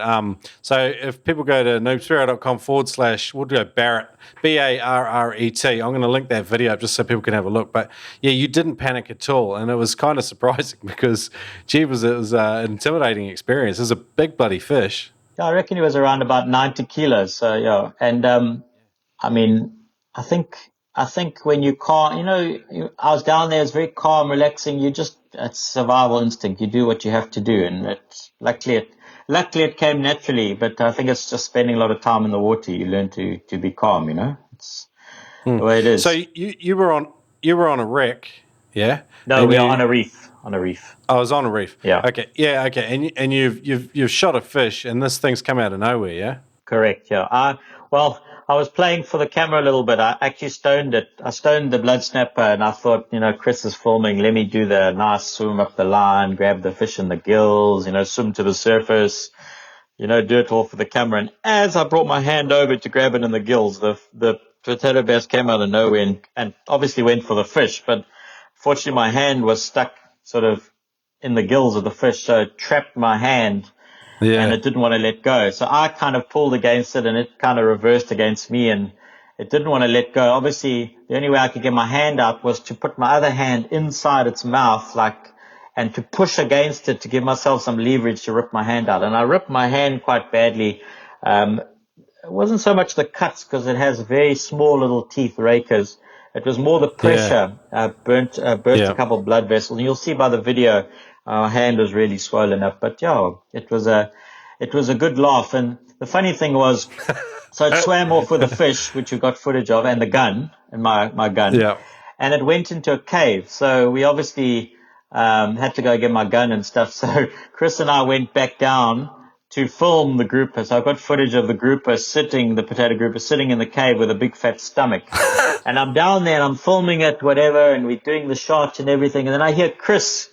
So if people go to noobspearo.com/, we'll do Barret, Barret. I'm going to link that video up just so people can have a look. But yeah, you didn't panic at all, and it was kind of surprising because, gee, it was an intimidating experience. It was a big bloody fish.
Yeah, I reckon he was around about 90 kilos. So yeah, and I mean, I think when you calm, I was down there, it's very calm, relaxing. It's survival instinct. You do what you have to do, and luckily it came naturally. But I think it's just spending a lot of time in the water. You learn to be calm. It's the way it is.
So you were on a wreck, yeah?
No, we are on a reef. On a reef.
I was on a reef.
Yeah.
Okay. Yeah. Okay. And you've shot a fish, and this thing's come out of nowhere. Yeah.
Correct. Yeah. I was playing for the camera a little bit. I actually stoned it. I stoned the blood snapper, and I thought, Chris is filming. Let me do the nice swim up the line, grab the fish in the gills, swim to the surface, do it all for the camera. And as I brought my hand over to grab it in the gills, the potato bass came out of nowhere and obviously went for the fish. But fortunately, my hand was stuck sort of in the gills of the fish, so it trapped my hand. Yeah. And it didn't want to let go. So I kind of pulled against it, and it kind of reversed against me, and it didn't want to let go. Obviously, the only way I could get my hand out was to put my other hand inside its mouth, and to push against it to give myself some leverage to rip my hand out. And I ripped my hand quite badly. It wasn't so much the cuts, because it has very small little teeth, rakers. It was more the pressure. Burst a couple of blood vessels. And you'll see by the video, our hand was really swollen up. But yeah, it was a good laugh. And the funny thing was, so it swam off with the fish, which we got footage of, and the gun, and my gun. Yeah. And it went into a cave. So we obviously had to go get my gun and stuff. So Chris and I went back down to film the grouper. So I got footage of the potato grouper sitting in the cave with a big fat stomach. And I'm down there and I'm filming it, whatever, and we're doing the shot and everything. And then I hear Chris,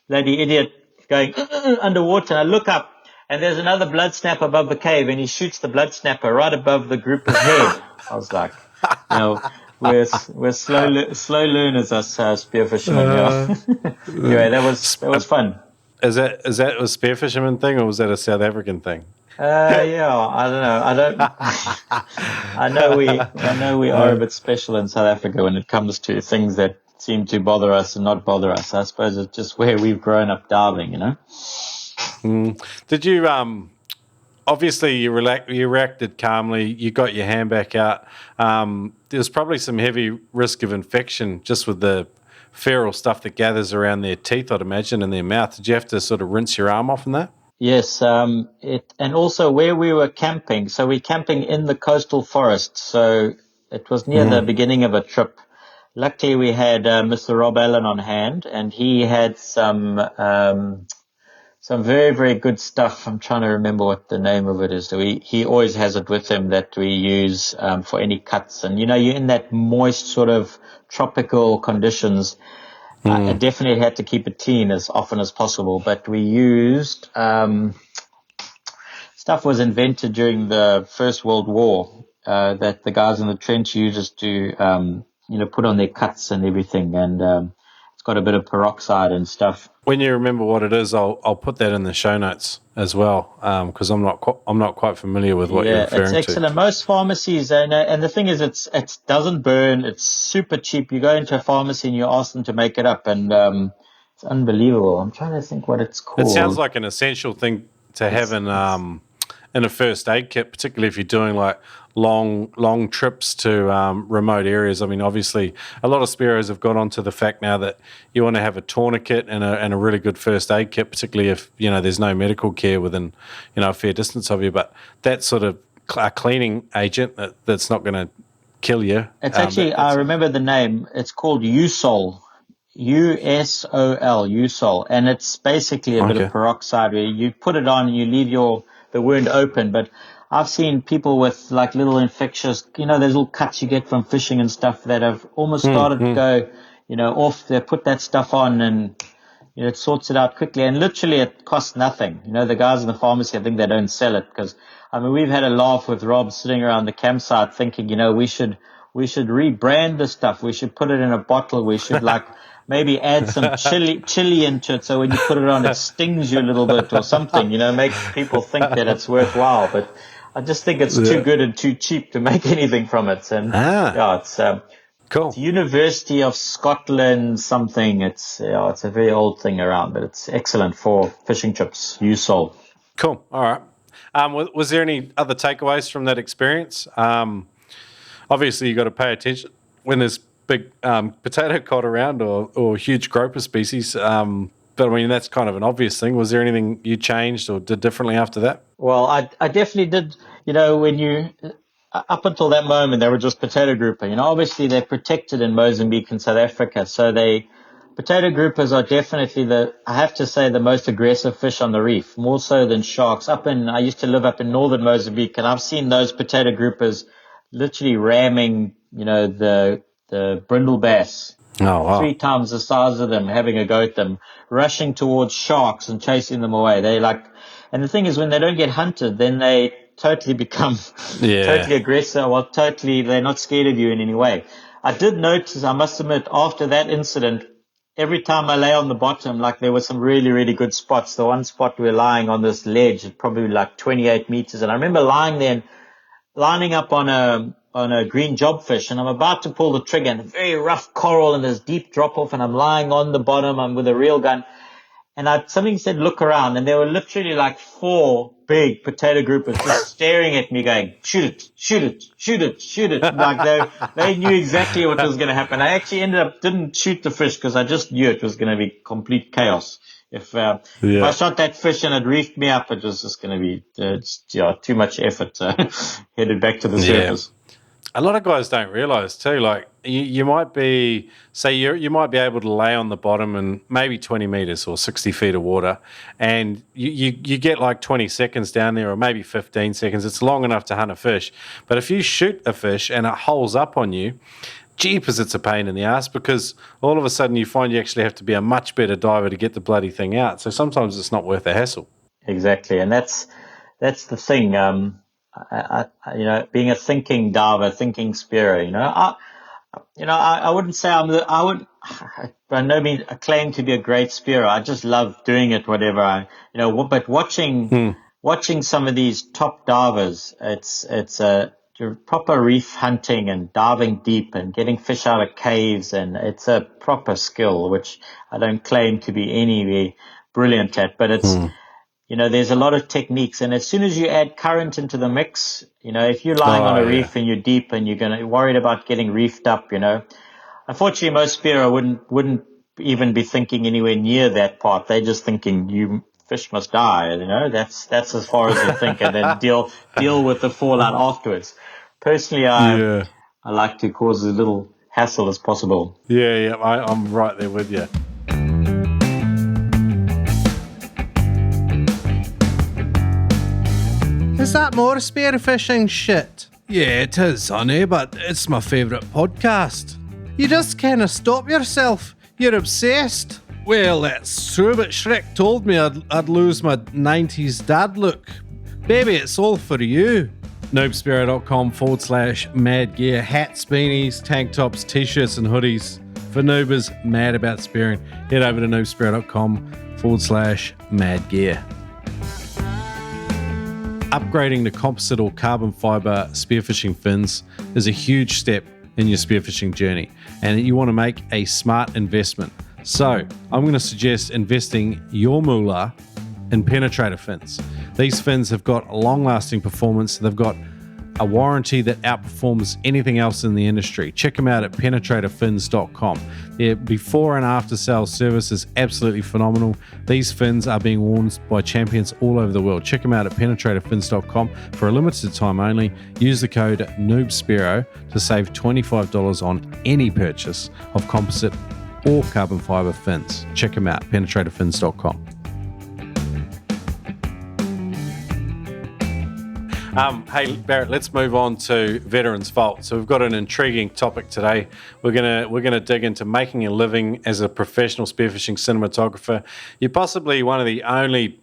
bloody idiot, going underwater. And I look up, and there's another blood snapper above the cave, and he shoots the blood snapper right above the grouper's head. I was like, we're slow learners, us spearfishermen. Anyway, that was fun.
Is that a spearfisherman thing, or was that a South African thing?
Yeah, I don't know. I know we are a bit special in South Africa when it comes to things that seem to bother us and not bother us. I suppose it's just where we've grown up diving,
Did you obviously you reacted calmly, you got your hand back out. There's probably some heavy risk of infection just with the feral stuff that gathers around their teeth, I'd imagine, and their mouth. Did you have to sort of rinse your arm off in that?
Yes, and also where we were camping. So we're camping in the coastal forest. So it was near the beginning of a trip. Luckily, we had Mr. Rob Allen on hand, and he had some very, very good stuff. I'm trying to remember what the name of it is. So he always has it with him that we use for any cuts. And, you're in that moist sort of tropical conditions. I definitely had to keep it clean as often as possible. But we used stuff was invented during the First World War that the guys in the trench used to, put on their cuts and everything. And it's got a bit of peroxide and stuff.
When you remember what it is, I'll put that in the show notes as well, because I'm not quite familiar with what you're referring to.
Yeah, it's excellent. Most pharmacies, and the thing is, it doesn't burn. It's super cheap. You go into a pharmacy and you ask them to make it up, and it's unbelievable. I'm trying to think what it's called.
It sounds like an essential thing to have in a first aid kit, particularly if you're doing like long trips to remote areas. I mean, obviously, a lot of Spearos have got onto the fact now that you want to have a tourniquet and a really good first aid kit, particularly if there's no medical care within a fair distance of you. But that sort of a cleaning agent that's not going to kill you.
It's actually I remember the name. It's called Usol. Usol, and it's basically a bit of peroxide where you put it on and you leave the wound open. But I've seen people with like little infectious, those little cuts you get from fishing and stuff that have almost started to go, off. They put that stuff on and it sorts it out quickly. And literally it costs nothing. The guys in the pharmacy, I think they don't sell it because, we've had a laugh with Rob sitting around the campsite thinking, we should we should rebrand the stuff. We should put it in a bottle. We should maybe add some chili into it, so when you put it on, it stings you a little bit or something, make people think that it's worthwhile. But I just think it's too good and too cheap to make anything from it. And it's
cool.
It's University of Scotland something. It's a very old thing around, but it's excellent for fishing trips. Useful.
Cool. All right. Was there any other takeaways from that experience? Obviously, you got to pay attention when there's big potato cod around or huge groper species. But I mean, that's kind of an obvious thing. Was there anything you changed or did differently after that?
Well, I definitely did. when you up until that moment, they were just potato grouper. Obviously they're protected in Mozambique and South Africa, so potato groupers are definitely I have to say, the most aggressive fish on the reef, more so than sharks. I used to live up in northern Mozambique, and I've seen those potato groupers literally ramming, the brindle bass.
Oh, wow.
3 times the size of them, having a go at them, rushing towards sharks and chasing them away. And the thing is, when they don't get hunted, then they totally become totally aggressive. Well, they're not scared of you in any way. I did notice, I must admit, after that incident, every time I lay on the bottom, there were some really, really good spots. The one spot we were lying on this ledge, probably 28 meters. And I remember lying there and lining up on a green jobfish, and I'm about to pull the trigger, and a very rough coral and this deep drop off, and I'm lying on the bottom. I'm with a reel gun. And something said, look around, and there were literally 4 big potato groupers just staring at me going, shoot it, shoot it, shoot it, shoot it. They knew exactly what was going to happen. I actually didn't shoot the fish because I just knew it was going to be complete chaos. If I shot that fish and it reefed me up, it was just going to be too much effort. Headed back to the surface.
A lot of guys don't realise too, you might be, say you might be able to lay on the bottom in maybe 20 metres or 60 feet of water, and you get 20 seconds down there or maybe 15 seconds. It's long enough to hunt a fish. But if you shoot a fish and it holes up on you, jeepers, it's a pain in the ass, because all of a sudden you find you actually have to be a much better diver to get the bloody thing out. So sometimes it's not worth the hassle.
Exactly, and that's the thing. Being a thinking diver, thinking spearer, I wouldn't say I would by no means claim to be a great spearer. I just love doing it, whatever but watching some of these top divers, it's a proper reef hunting and diving deep and getting fish out of caves, and it's a proper skill, which I don't claim to be anyway brilliant at, but it's, there's a lot of techniques. And as soon as you add current into the mix, if you're lying on a reef and you're deep and you're worried about getting reefed up, unfortunately most spearer wouldn't even be thinking anywhere near that part. They're just thinking fish must die, that's as far as they think, and then deal with the fallout afterwards. Personally, I like to cause as little hassle as possible.
I'm right there with you.
Is that more spearfishing shit?
Yeah, it is, honey, but it's my favourite podcast.
You just can't stop yourself. You're obsessed.
Well, that's true, but Shrek told me I'd lose my 90s dad look. Baby, it's all for you.
Noobspearo.com/mad gear. Hats, beanies, tank tops, t-shirts and hoodies. For noobers mad about spearing, head over to noobspearo.com/mad gear. Upgrading to composite or carbon fiber spearfishing fins is a huge step in your spearfishing journey, and you want to make a smart investment. So I'm going to suggest investing your moolah in penetrator fins. These fins have got long-lasting performance. They've got a warranty that outperforms anything else in the industry. Check them out at penetratorfins.com. Their before and after sales service is absolutely phenomenal. These fins are being worn by champions all over the world. Check them out at penetratorfins.com. For a limited time only, use the code NOOBSPEARO to save $25 on any purchase of composite or carbon fiber fins. Check them out, penetratorfins.com. Hey Barret, let's move on to Veterans Vault. So we've got an intriguing topic today. We're gonna dig into making a living as a professional spearfishing cinematographer. You're possibly one of the only.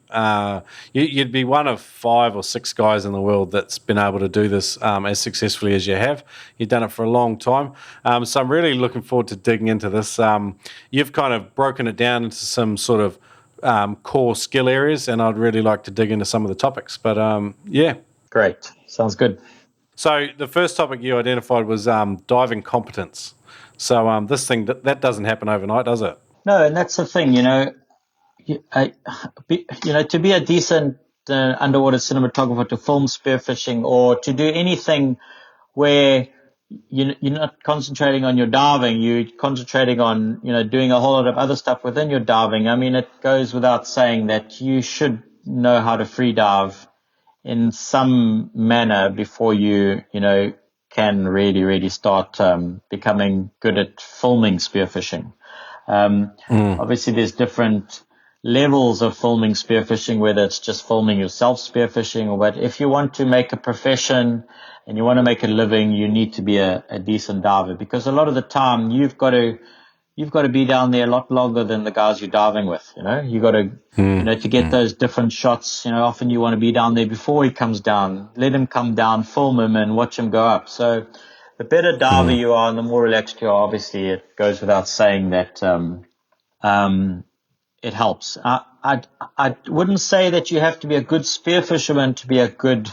You'd be one of 5 or 6 guys in the world that's been able to do this as successfully as you have. You've done it for a long time, so I'm really looking forward to digging into this. You've kind of broken it down into some sort of core skill areas, and I'd really like to dig into some of the topics. But yeah.
Great. Sounds good.
So the first topic you identified was diving competence. So this thing, that doesn't happen overnight, does it?
No, and that's the thing, to be a decent underwater cinematographer, to film spearfishing, or to do anything where you're not concentrating on your diving, you're concentrating on, doing a whole lot of other stuff within your diving. I mean, it goes without saying that you should know how to free dive in some manner before you can really start becoming good at filming spearfishing. Obviously, there's different levels of filming spearfishing, whether it's just filming yourself spearfishing, or but if you want to make a profession and you want to make a living, you need to be a decent diver, because a lot of the time you've got to be down there a lot longer than the guys you're diving with. You got to, to get those different shots. Often you want to be down there before he comes down, let him come down, film him, and watch him go up. So the better diver you are and the more relaxed you are, obviously it goes without saying that it helps. I wouldn't say that you have to be a good spearfisherman to be a good,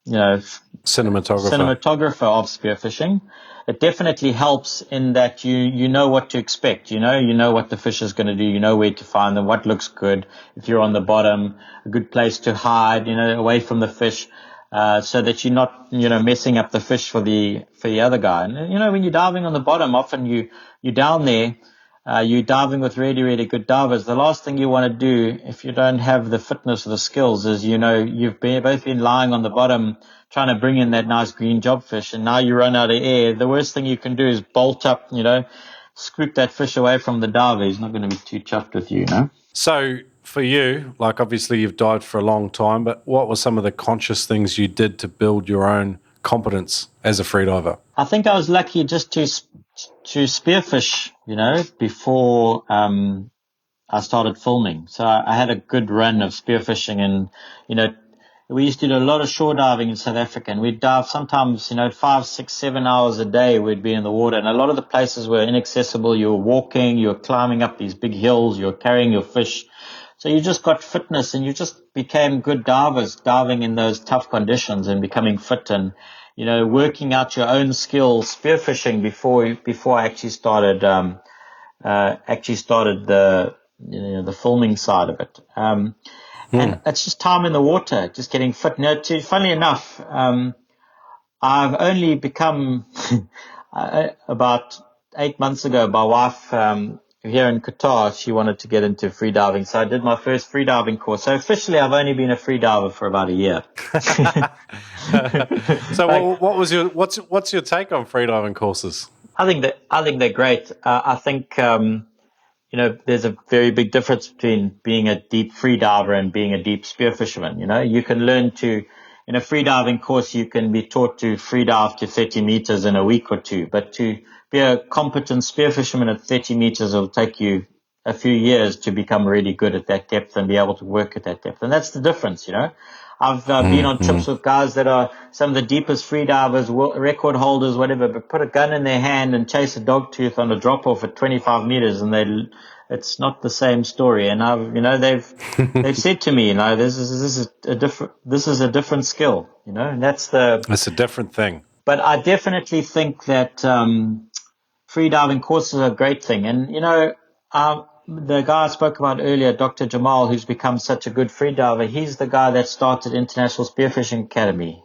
cinematographer of spearfishing. It definitely helps in that you know what to expect. You know what the fish is going to do. You know where to find them, what looks good. If you're on the bottom, a good place to hide, away from the fish, so that you're not, messing up the fish for the other guy. And, when you're diving on the bottom, often you're down there. You're diving with really good divers. The last thing you want to do, if you don't have the fitness or the skills, is, you've both been lying on the bottom trying to bring in that nice green jobfish, and now you run out of air. The worst thing you can do is bolt up, scoop that fish away from the diver. He's not going to be too chuffed with you,
So for you, like obviously you've dived for a long time, but what were some of the conscious things you did to build your own competence as a freediver?
I think I was lucky just to spearfish, before I started filming. So I had a good run of spearfishing, and we used to do a lot of shore diving in South Africa, and we'd dive sometimes 5, 6, 7 hours a day. We'd be in the water, and a lot of the places were inaccessible. You were walking, you were climbing up these big hills, you were carrying your fish. So you just got fitness, and you just became good divers, diving in those tough conditions and becoming fit, and working out your own skills spearfishing before I actually started the filming side of it. And it's just time in the water, just getting fit. Funnily enough, I've only become about 8 months ago. My wife here in Qatar, she wanted to get into freediving, so I did my first freediving course. So officially, I've only been a freediver for about a year.
So, what's your take on freediving courses?
I think they're great. I think there's a very big difference between being a deep free diver and being a deep spear fisherman. You can learn to, in a free diving course, you can be taught to free dive to 30 meters in a week or two, but to be a competent spear fisherman at 30 meters will take you a few years to become really good at that depth and be able to work at that depth. And that's the difference, I've been on trips with guys that are some of the deepest free divers, record holders, whatever, but put a gun in their hand and chase a dogtooth on a drop off at 25 meters, and it's not the same story. And they've said to me, this is a different skill, and it's
a different thing.
But I definitely think that free diving courses are a great thing, and the guy I spoke about earlier, Dr. Jamal, who's become such a good freediver, he's the guy that started International Spearfishing Academy.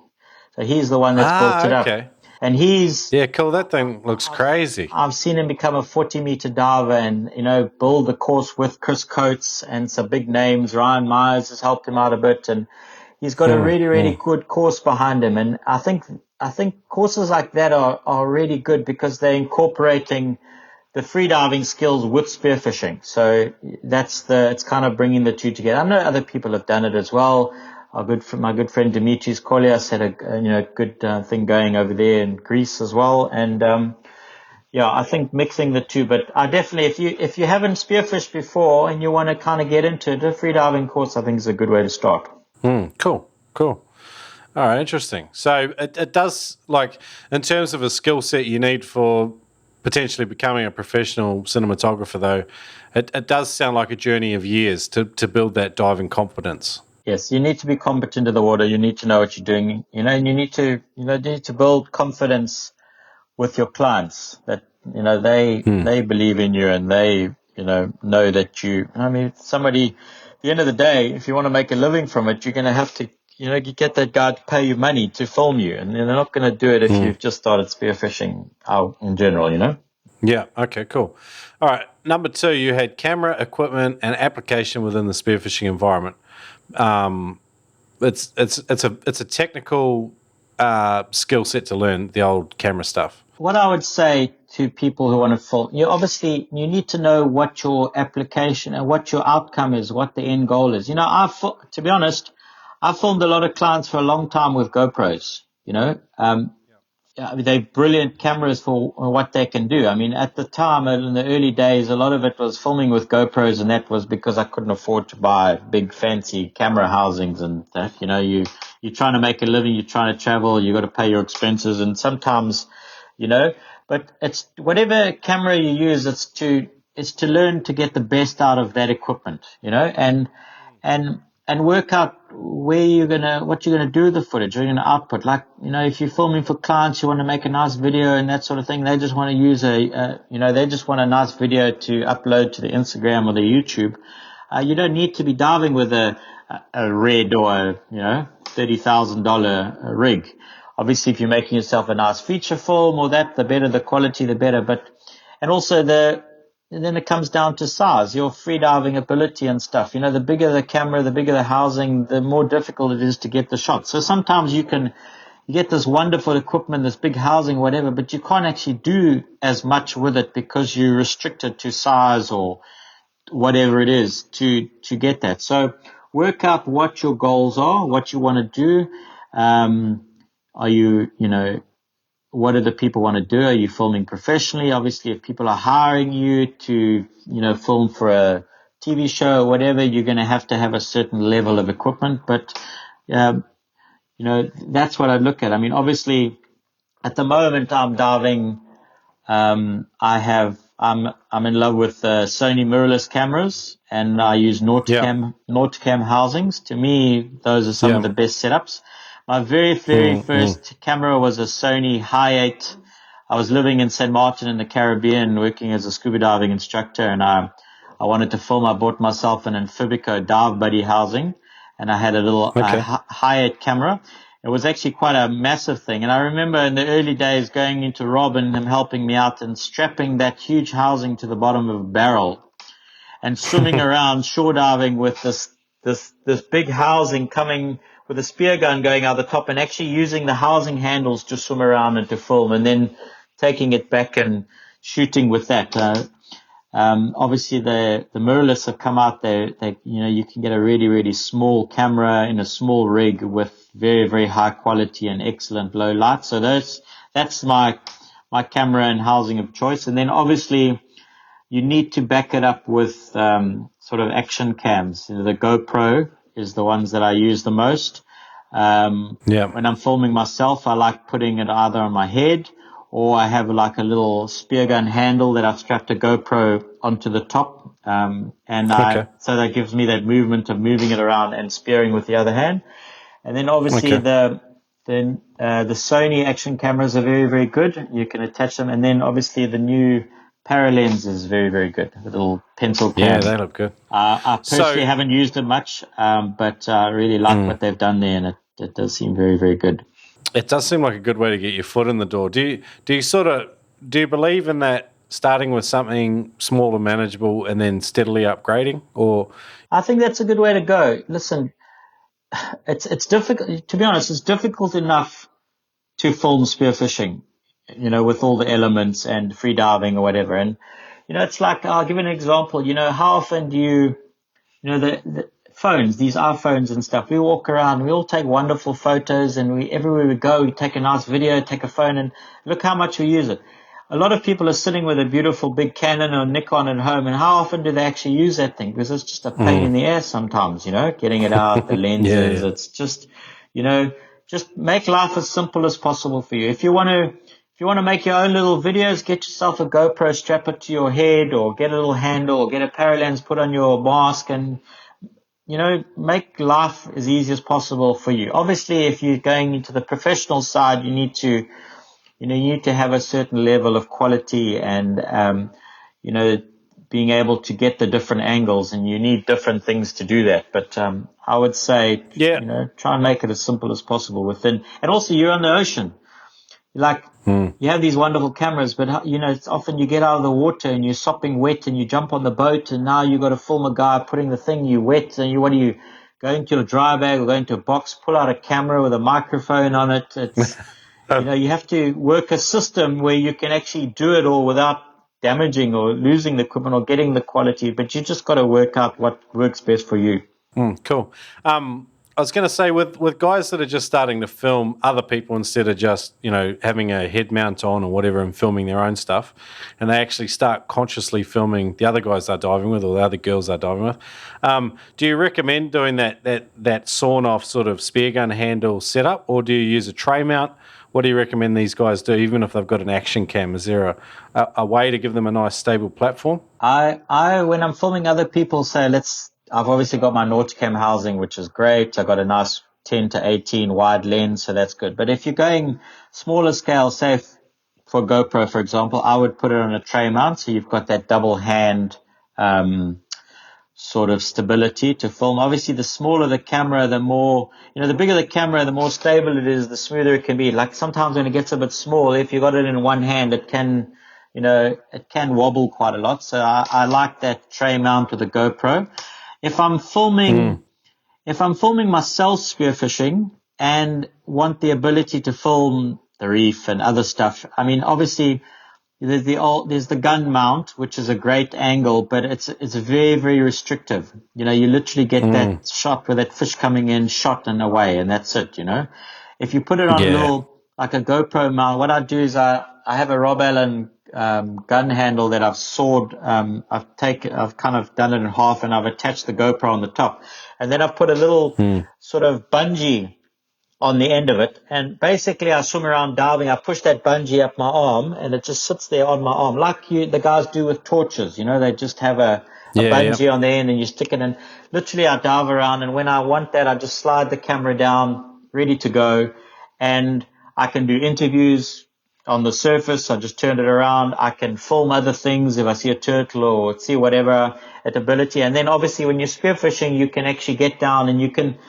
So he's the one that's built it up. And
yeah, cool. That thing looks crazy.
I've seen him become a 40-meter diver and, build the course with Chris Coates and some big names. Ryan Myers has helped him out a bit, and he's got a really good course behind him. And I think courses like that are really good because they're incorporating the freediving skills with spearfishing. So it's kind of bringing the two together. I know other people have done it as well. my good friend Dimitris Kolias had a good thing going over there in Greece as well. And yeah, I think mixing the two. But I definitely, if you haven't spearfished before and you want to kind of get into it, a freediving course I think is a good way to start.
Cool. All right, interesting. So it does, like, in terms of a skill set you need for potentially becoming a professional cinematographer, though, it does sound like a journey of years to build that diving confidence.
Yes, you need to be competent in the water. You need to know what you're doing, and you need to build confidence with your clients that, they believe in you and they, know that somebody, at the end of the day, if you want to make a living from it, you're going to have to, you get that guy to pay you money to film you. And they're not going to do it if you've just started spearfishing out in general,
Yeah. Okay. Cool. All right. Number 2, you had camera, equipment, and application within the spearfishing environment. It's a technical skill set to learn the old camera stuff.
What I would say to people who want to film, you need to know what your application and what your outcome is, what the end goal is. To be honest, I filmed a lot of clients for a long time with GoPros, they're brilliant cameras for what they can do. I mean, at the time, in the early days, a lot of it was filming with GoPros, and that was because I couldn't afford to buy big fancy camera housings and that. You're trying to make a living, you're trying to travel, you got to pay your expenses, and sometimes, but it's whatever camera you use, it's to learn to get the best out of that equipment, and work out what you're gonna do with the footage, or you're gonna output. Like, if you're filming for clients, you want to make a nice video and that sort of thing. They just want to use they just want a nice video to upload to the Instagram or the YouTube. You don't need to be diving with a red or a $30,000 rig. Obviously, if you're making yourself a nice feature film or that, the better the quality, the better. And also and then it comes down to size, your freediving ability and stuff. The bigger the camera, the bigger the housing, the more difficult it is to get the shot. So sometimes you get this wonderful equipment, this big housing, whatever, but you can't actually do as much with it because you're restricted to size or whatever it is to get that. So work out what your goals are, what you want to do. Are you, what do the people want to do? Are you filming professionally? Obviously, if people are hiring you to, film for a TV show or whatever, you're going to have a certain level of equipment. But, that's what I look at. I mean, obviously, at the moment, I'm diving. I'm in love with Sony mirrorless cameras, and I use Nauticam housings. To me, those are some of the best setups. My very first camera was a Sony Hi8. I was living in St. Martin in the Caribbean, working as a scuba diving instructor, and I wanted to film. I bought myself an Amphibico dive buddy housing, and I had a little Hi8 camera. It was actually quite a massive thing. And I remember in the early days going into Rob and him helping me out and strapping that huge housing to the bottom of a barrel and swimming around shore diving with this big housing coming with a spear gun going out the top, and actually using the housing handles to swim around and to film, and then taking it back and shooting with that. Obviously the mirrorless have come out there. You can get a really, really small camera in a small rig with very, very high quality and excellent low light. So that's my camera and housing of choice. And then obviously you need to back it up with sort of action cams. The GoPro is the ones that I use the most. When I'm filming myself, I like putting it either on my head, or I have like a little spear gun handle that I've strapped a GoPro onto the top. So that gives me that movement of moving it around and spearing with the other hand. And then obviously the Sony action cameras are very, very good. You can attach them. And then obviously the new Paralens is very, very good. The little pencil cam.
Yeah, they look good.
I personally haven't used it much, but I really like what they've done there, and it does seem very, very good.
It does seem like a good way to get your foot in the door. Do you believe in that, starting with something small and manageable and then steadily upgrading? Or
I think that's a good way to go. Listen, it's difficult. To be honest, it's difficult enough to film spearfishing, with all the elements and free diving or whatever. And it's like, I'll give an example. How often do you phones, these iPhones and stuff. We walk around, we all take wonderful photos, and everywhere we go, we take a nice video, take a phone, and look how much we use it. A lot of people are sitting with a beautiful big Canon or Nikon at home, and how often do they actually use that thing? Because it's just a pain in the ass sometimes, getting it out, the lenses.
Yeah.
It's just, just make life as simple as possible for you. If you want to make your own little videos, get yourself a GoPro, strap it to your head, or get a little handle, or get a paralens, put on your mask, and make life as easy as possible for you. Obviously, if you're going into the professional side, you need to have a certain level of quality and, being able to get the different angles, and you need different things to do that. But I would say, try and make it as simple as possible within. And also, you're on the ocean. You have these wonderful cameras, but it's often you get out of the water and you're sopping wet and you jump on the boat, and now you got to film a guy putting the thing, you wet, and what do you go into a dry bag or go into a box, pull out a camera with a microphone on it. It's you have to work a system where you can actually do it all without damaging or losing the equipment or getting the quality, but you just got to work out what works best for you.
Cool. I was going to say, with guys that are just starting to film other people instead of just, having a head mount on or whatever and filming their own stuff, and they actually start consciously filming the other guys they're diving with or the other girls they're diving with, do you recommend doing that sawn-off sort of spear gun handle setup, or do you use a tray mount? What do you recommend these guys do, even if they've got an action cam? Is there a way to give them a nice stable platform?
I when I'm filming other people, I've obviously got my Nauticam housing, which is great. I've got a nice 10 to 18 wide lens, so that's good. But if you're going smaller scale, say for GoPro, for example, I would put it on a tray mount, so you've got that double hand sort of stability to film. Obviously, the smaller the camera, the more, the bigger the camera, the more stable it is, the smoother it can be. Like sometimes when it gets a bit small, if you got it in one hand, it can wobble quite a lot. So I like that tray mount with a GoPro. If I'm filming myself spearfishing and want the ability to film the reef and other stuff, I mean, obviously there's the gun mount, which is a great angle, but it's very, very restrictive. You literally get that shot with that fish coming in, shot and away, and that's it. If you put it on a little, like a GoPro mount, what I do is I have a Rob Allen gun handle that I've sawed. I've kind of done it in half, and I've attached the GoPro on the top, and then I've put a little sort of bungee on the end of it, and basically I swim around diving, I push that bungee up my arm, and it just sits there on my arm, like the guys do with torches. They just have a bungee on the end, and you stick it in. Literally, I dive around, and when I want that, I just slide the camera down, ready to go, and I can do interviews on the surface. I just turn it around. I can film other things if I see a turtle or see whatever at ability. And then obviously when you're spearfishing, you can actually get down and you can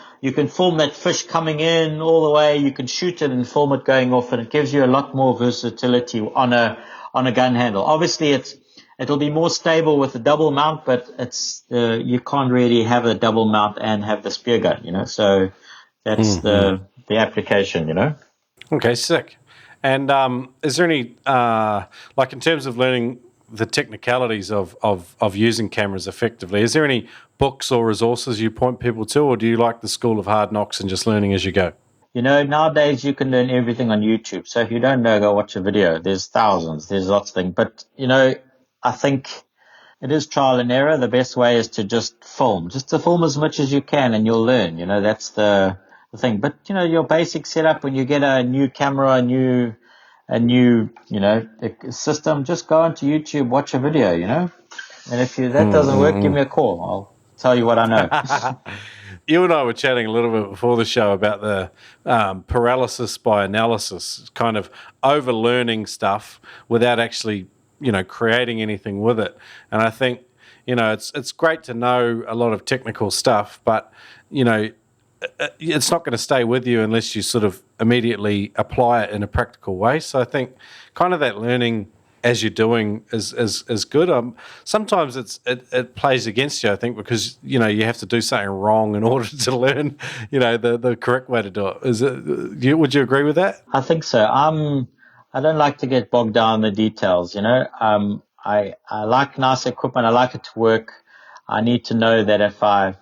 film that fish coming in all the way. You can shoot it and film it going off, and it gives you a lot more versatility on a gun handle. Obviously it'll be more stable with a double mount, but you can't really have a double mount and have the spear gun, so that's the application,
Okay, sick. And is there any, like in terms of learning the technicalities of using cameras effectively, is there any books or resources you point people to, or do you like the school of hard knocks and just learning as you go?
Nowadays you can learn everything on YouTube. So if you don't know, go watch a video. There's thousands. There's lots of things. But, I think it is trial and error. The best way is to just film. Just to film as much as you can, and you'll learn. That's the thing. But, your basic setup, when you get a new camera, a new system, just go onto YouTube, watch a video, And if that doesn't work, give me a call. I'll tell you what I know.
You and I were chatting a little bit before the show about the paralysis by analysis, kind of overlearning stuff without actually, creating anything with it. And I think, it's great to know a lot of technical stuff, but, it's not going to stay with you unless you sort of immediately apply it in a practical way. So I think kind of that learning as you're doing is good. Sometimes it plays against you, I think, because you have to do something wrong in order to learn the correct way to do it. Would you agree with that?
I think so. I don't like to get bogged down in the details. I like nice equipment. I like it to work. I need to know that if I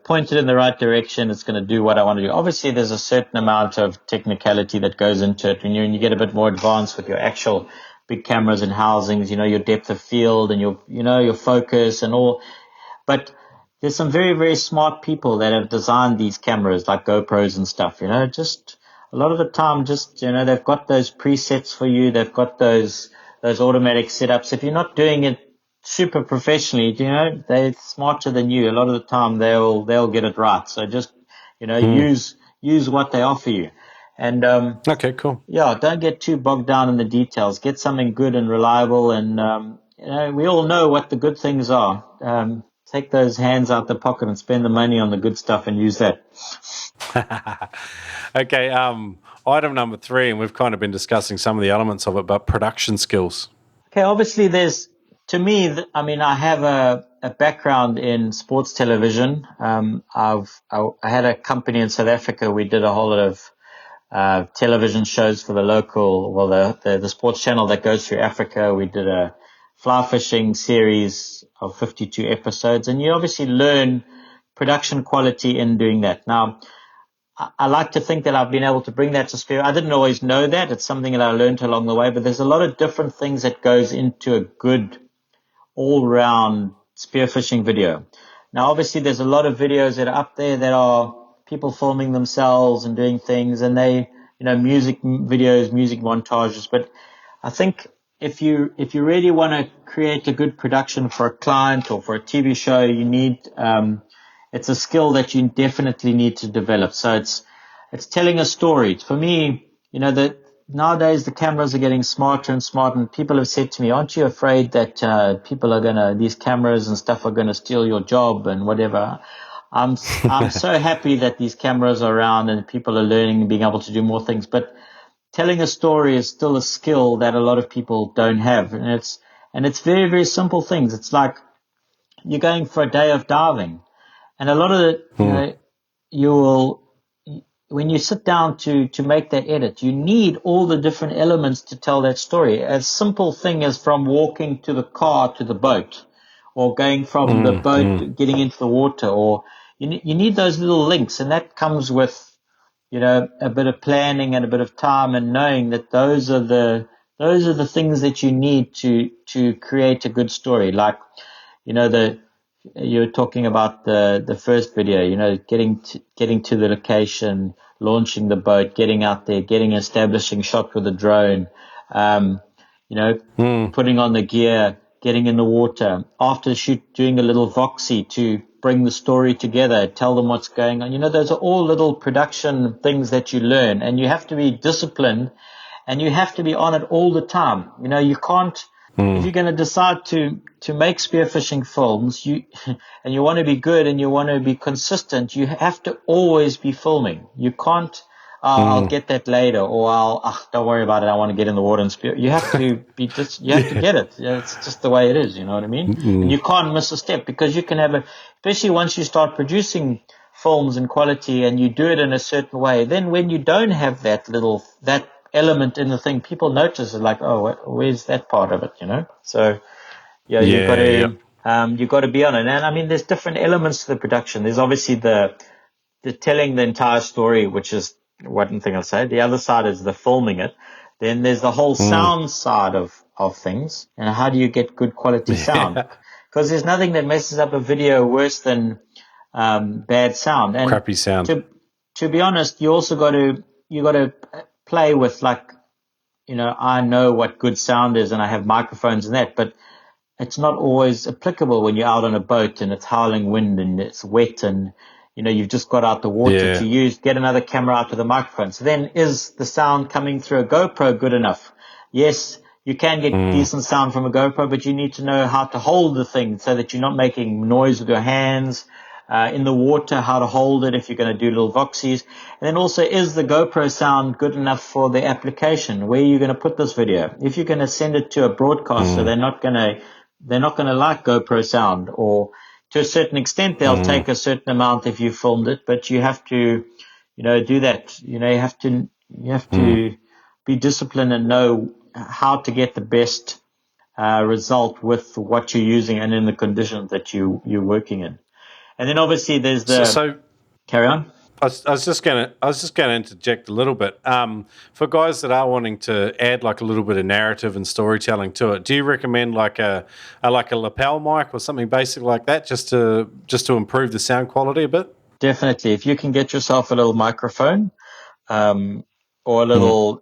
point it in the right direction. It's going to do what I want to do. Obviously, there's a certain amount of technicality that goes into it. When you get a bit more advanced with your actual big cameras and housings, your depth of field and your focus and all. But there's some very, very smart people that have designed these cameras like GoPros and stuff, just a lot of the time, they've got those presets for you. They've got those automatic setups. If you're not doing it super professionally, they're smarter than you. A lot of the time they'll get it right. So just, use what they offer you. And,
Okay, cool.
yeah, don't get too bogged down in the details. Get something good and reliable. And, we all know what the good things are. Take those hands out the pocket and spend the money on the good stuff and use that.
Okay, item number 3, and we've kind of been discussing some of the elements of it, but production skills.
Okay, obviously I have a background in sports television. I had a company in South Africa. We did a whole lot of television shows for the local, the sports channel that goes through Africa. We did a fly fishing series of 52 episodes, and you obviously learn production quality in doing that. Now, I like to think that I've been able to bring that to Spearo. I didn't always know that. It's something that I learned along the way, but there's a lot of different things that goes into a good all-round spearfishing video. Now, obviously, there's a lot of videos that are up there that are people filming themselves and doing things, and they, music videos, music montages. But I think if you really want to create a good production for a client or for a TV show, you need, it's a skill that you definitely need to develop. So it's telling a story. For me, that nowadays the cameras are getting smarter and smarter, and people have said to me, aren't you afraid that these cameras and stuff are gonna steal your job and whatever? I'm so happy that these cameras are around and people are learning and being able to do more things. But telling a story is still a skill that a lot of people don't have, and it's very, very simple things. It's like you're going for a day of diving, and a lot of it, you will, when you sit down to make that edit, you need all the different elements to tell that story. A simple thing as from walking to the car to the boat, or going from the boat getting into the water, or you need those little links, and that comes with a bit of planning and a bit of time, and knowing that those are the things that you need to create a good story. Like you're talking about the first video, getting to the location, launching the boat, getting out there, getting establishing shot with a drone, putting on the gear, getting in the water, after the shoot doing a little voxy to bring the story together, tell them what's going on. Those are all little production things that you learn, and you have to be disciplined and you have to be on it all the time. You can't, if you're going to decide to make spearfishing films, and you want to be good and you want to be consistent, you have to always be filming. You can't, I'll get that later, or don't worry about it, I want to get in the water and spear. You have to be you have to get it. It's just the way it is, you know what I mean? And you can't miss a step, because you can have especially once you start producing films in quality and you do it in a certain way, then when you don't have that element in the thing, people notice it, like, oh, where's that part of it, So you've got to be on it. And I mean, there's different elements to the production. There's obviously the telling the entire story, which is one thing I'll say. The other side is the filming it. Then there's the whole sound side of things, and how do you get good quality sound? Because there's nothing that messes up a video worse than bad sound and
crappy sound.
To be honest, you also got to play with, like, I know what good sound is, and I have microphones and that, but it's not always applicable when you're out on a boat and it's howling wind and it's wet, and you've just got out the water to get another camera out with a microphone. So then, is the sound coming through a GoPro good enough? Yes, you can get decent sound from a GoPro, but you need to know how to hold the thing so that you're not making noise with your hands. In the water, how to hold it if you're going to do little voxies. And then also, is the GoPro sound good enough for the application? Where are you going to put this video? If you're going to send it to a broadcaster, they're not going to like GoPro sound, or to a certain extent, they'll take a certain amount if you filmed it, but you have to, do that. You have to be disciplined and know how to get the best result with what you're using and in the conditions that you're working in. And then obviously there's
So
carry on.
I was just gonna interject a little bit. For guys that are wanting to add like a little bit of narrative and storytelling to it, do you recommend like a lapel mic or something basic like that, just to improve the sound quality a bit?
Definitely. If you can get yourself a little microphone, or a little,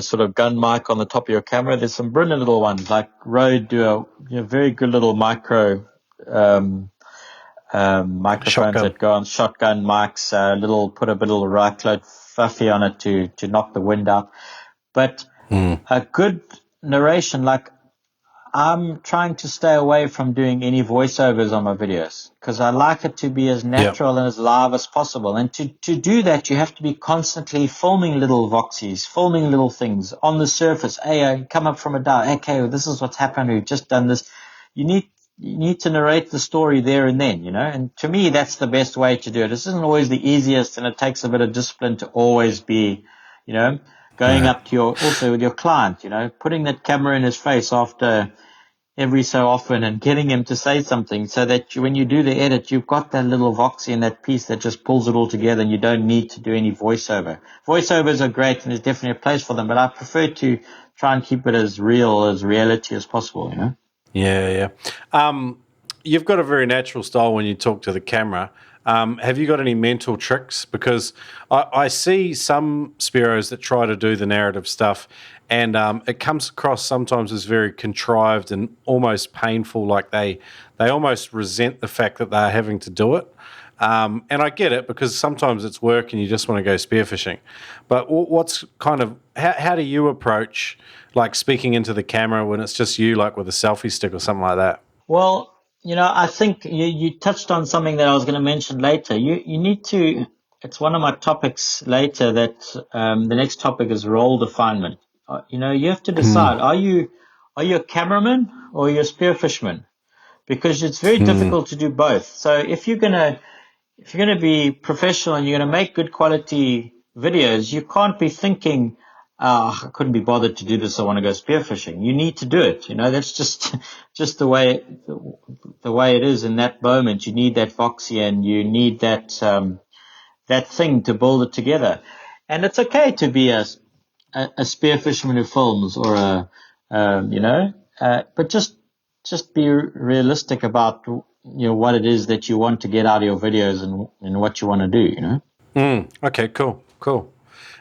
sort of gun mic on the top of your camera, there's some brilliant little ones like Rode do a very good little micro, microphones
Shotgun.
that go on shotgun mics, put a little right load fluffy on it to knock the wind out. But a good narration, like I'm trying to stay away from doing any voiceovers on my videos because I like it to be as natural and as live as possible. And to do that, you have to be constantly filming little voxies, filming little things on the surface. Hey, I come up from a dive. Okay, well, this is what's happened. We've just done this. You need to narrate the story there and then, and to me, that's the best way to do it. This isn't always the easiest, and it takes a bit of discipline to always be, going up to also with your client, putting that camera in his face after every so often and getting him to say something so that when you do the edit, you've got that little voxy in that piece that just pulls it all together and you don't need to do any voiceover. Voiceovers are great and there's definitely a place for them, but I prefer to try and keep it as real as reality as possible,
Yeah. You've got a very natural style when you talk to the camera. Have you got any mental tricks? Because I see some Spearos that try to do the narrative stuff, and it comes across sometimes as very contrived and almost painful, like they almost resent the fact that they're having to do it. And I get it because sometimes it's work and you just want to go spearfishing. But what's kind of how do you approach like speaking into the camera when it's just you, like with a selfie stick or something like that?
Well, I think you touched on something that I was going to mention later. You need to, it's one of my topics later that the next topic is role definement. You have to decide, are you a cameraman or are you a spearfishman? Because it's very difficult to do both. So if you're going to be professional and you're going to make good quality videos, you can't be thinking, I couldn't be bothered to do this. I want to go spearfishing. You need to do it. That's just the way it is in that moment. You need that voxy and you need that thing to build it together. And it's okay to be a spearfisherman who films or but just be realistic about what it is that you want to get out of your videos and what you want to do.
Okay, cool.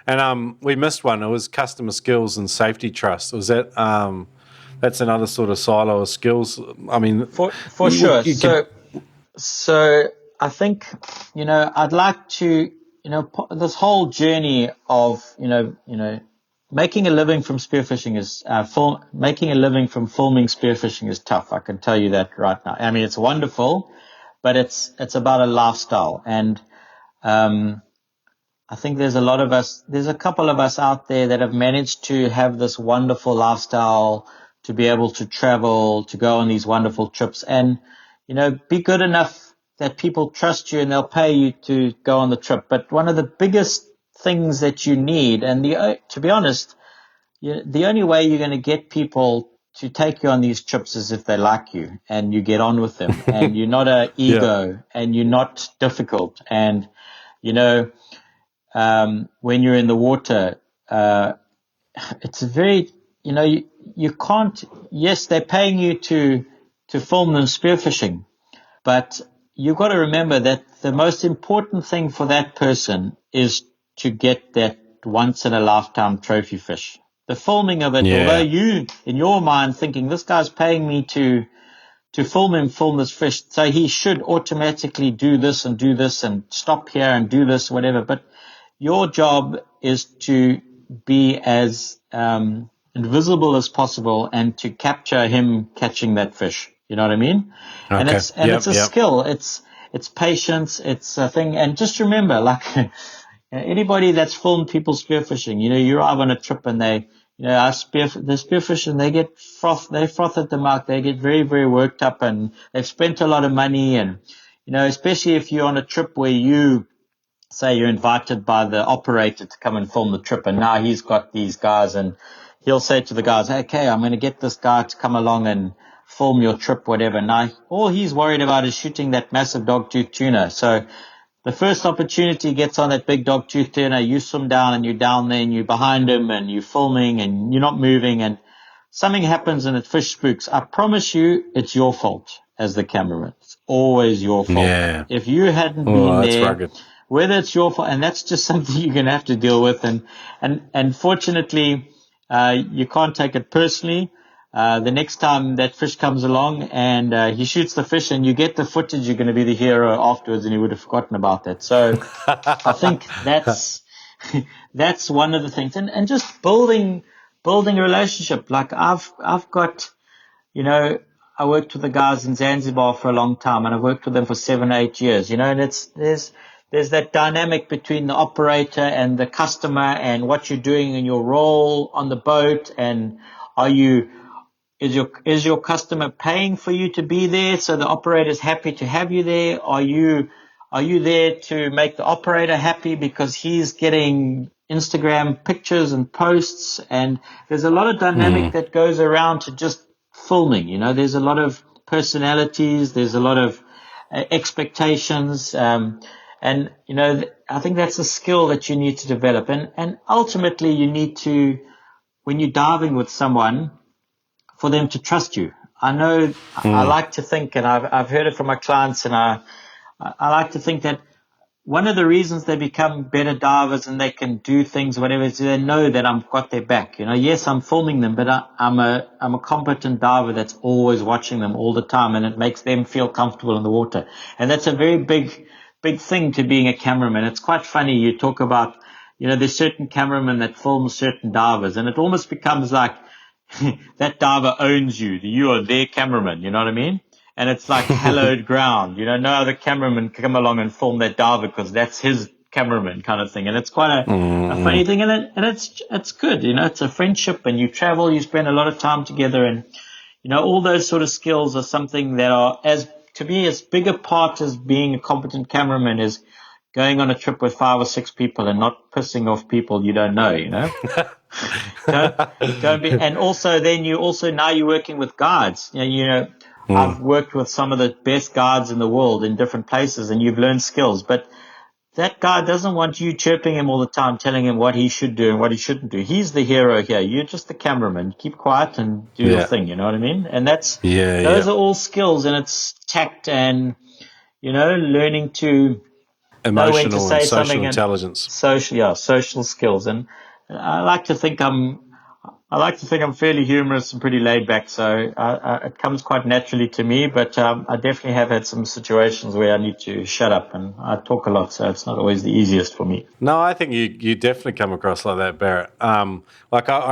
And we missed one. It was customer skills and safety trust. Was that that's another sort of silo of skills? I mean,
for sure. So I think I'd like to this whole journey of making a living from spearfishing is making a living from filming spearfishing is tough. I can tell you that right now. I mean, it's wonderful, but it's about a lifestyle. And I think there's a couple of us out there that have managed to have this wonderful lifestyle, to be able to travel, to go on these wonderful trips and, be good enough that people trust you and they'll pay you to go on the trip. But one of the biggest things that you need, and to be honest, the only way you're going to get people to take you on these trips is if they like you and you get on with them and you're not an ego and you're not difficult. And, when you're in the water, it's very, you can't, yes, they're paying you to film them spearfishing, but you've got to remember that the most important thing for that person is to get that once in a lifetime trophy fish. The filming of it, although you, in your mind, thinking this guy's paying me to film this fish, so he should automatically do this and stop here and do this, whatever. But your job is to be as invisible as possible and to capture him catching that fish. You know what I mean?
Okay.
And it's a skill. It's patience. It's a thing. And just remember, like anybody that's filmed people spearfishing, you arrive on a trip and they, the spearfish and they get froth at the mouth. They get very, very worked up and they've spent a lot of money. And, especially if you're on a trip where you say you're invited by the operator to come and film the trip and now he's got these guys and he'll say to the guys, okay, I'm going to get this guy to come along and film your trip, whatever. Now, all he's worried about is shooting that massive dogtooth tuna. So the first opportunity he gets on that big dogtooth tuna, you swim down and you're down there and you're behind him and you're filming and you're not moving and something happens and it fish spooks. I promise you it's your fault as the cameraman. It's always your fault.
Yeah.
If you hadn't been
Oh, that's
there,
rugged.
whether it's your fault, and that's just something you're going to have to deal with. And fortunately, you can't take it personally. The next time that fish comes along and he shoots the fish and you get the footage, you're going to be the hero afterwards, and you would have forgotten about that. So I think that's that's one of the things, and just building a relationship. Like I've got, I worked with the guys in Zanzibar for a long time, and I've worked with them for 7 or 8 years, and there's that dynamic between the operator and the customer and what you're doing in your role on the boat, and is your customer paying for you to be there so the operator is happy to have you there? Are you there to make the operator happy because he's getting Instagram pictures and posts? And there's a lot of dynamic that goes around to just filming. There's a lot of personalities, there's a lot of expectations, and I think that's a skill that you need to develop. And ultimately you need to, when you're diving with someone, for them to trust you. I know I like to think, and I've heard it from my clients, and I like to think that one of the reasons they become better divers and they can do things, whatever, is they know that I've got their back. Yes, I'm filming them, but I'm a competent diver that's always watching them all the time, and it makes them feel comfortable in the water. And that's a very big thing to being a cameraman. It's quite funny. You talk about, there's certain cameramen that film certain divers, and it almost becomes like, that diver owns you. You are their cameraman. You know what I mean? And it's like hallowed ground. No other cameraman can come along and film that diver because that's his cameraman kind of thing. And it's quite a funny thing. And it's good. It's a friendship, and you travel, you spend a lot of time together, and all those sort of skills are something that are, to me, as big a part as being a competent cameraman is going on a trip with 5 or 6 people and not pissing off people you don't know. Don't be, and also then now you're working with guides. I've worked with some of the best guides in the world in different places, and you've learned skills. But that guy doesn't want you chirping him all the time, telling him what he should do and what he shouldn't do. He's the hero here. You're just the cameraman. Keep quiet and do your thing. You know what I mean? And those are all skills, and it's tact and learning to
Emotional
and social
intelligence.
Social skills. And I like to think I'm fairly humorous and pretty laid back, so it comes quite naturally to me. But I definitely have had some situations where I need to shut up, and I talk a lot, so it's not always the easiest for me.
No, I think you definitely come across like that, Barret. I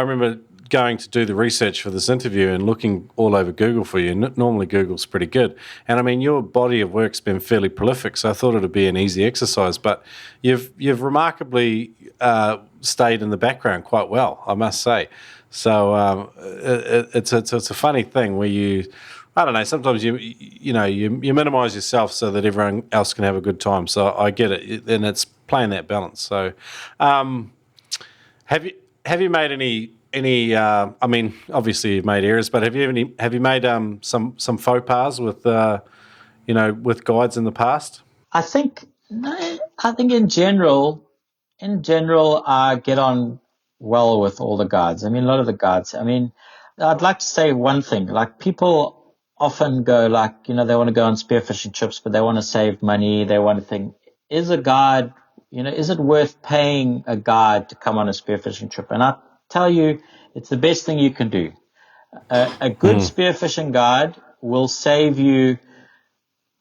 remember going to do the research for this interview and looking all over Google for you. Normally Google's pretty good. And I mean, your body of work's been fairly prolific, so I thought it'd be an easy exercise. But you've remarkably stayed in the background quite well, I must say. So it's a funny thing where I don't know, sometimes you minimize yourself so that everyone else can have a good time. So I get it, and it's playing that balance. So have you made any I mean, obviously you've made errors, but have you made some faux pas with with guides in the past?
I think in general I get on well with all the guides. I mean, a lot of the guides. I mean, I'd like to say one thing. Like, people often go like, they want to go on spearfishing trips, but they want to save money. They want to think, is a guide, is it worth paying a guide to come on a spearfishing trip? And I tell you, it's the best thing you can do. A good spearfishing guide will save you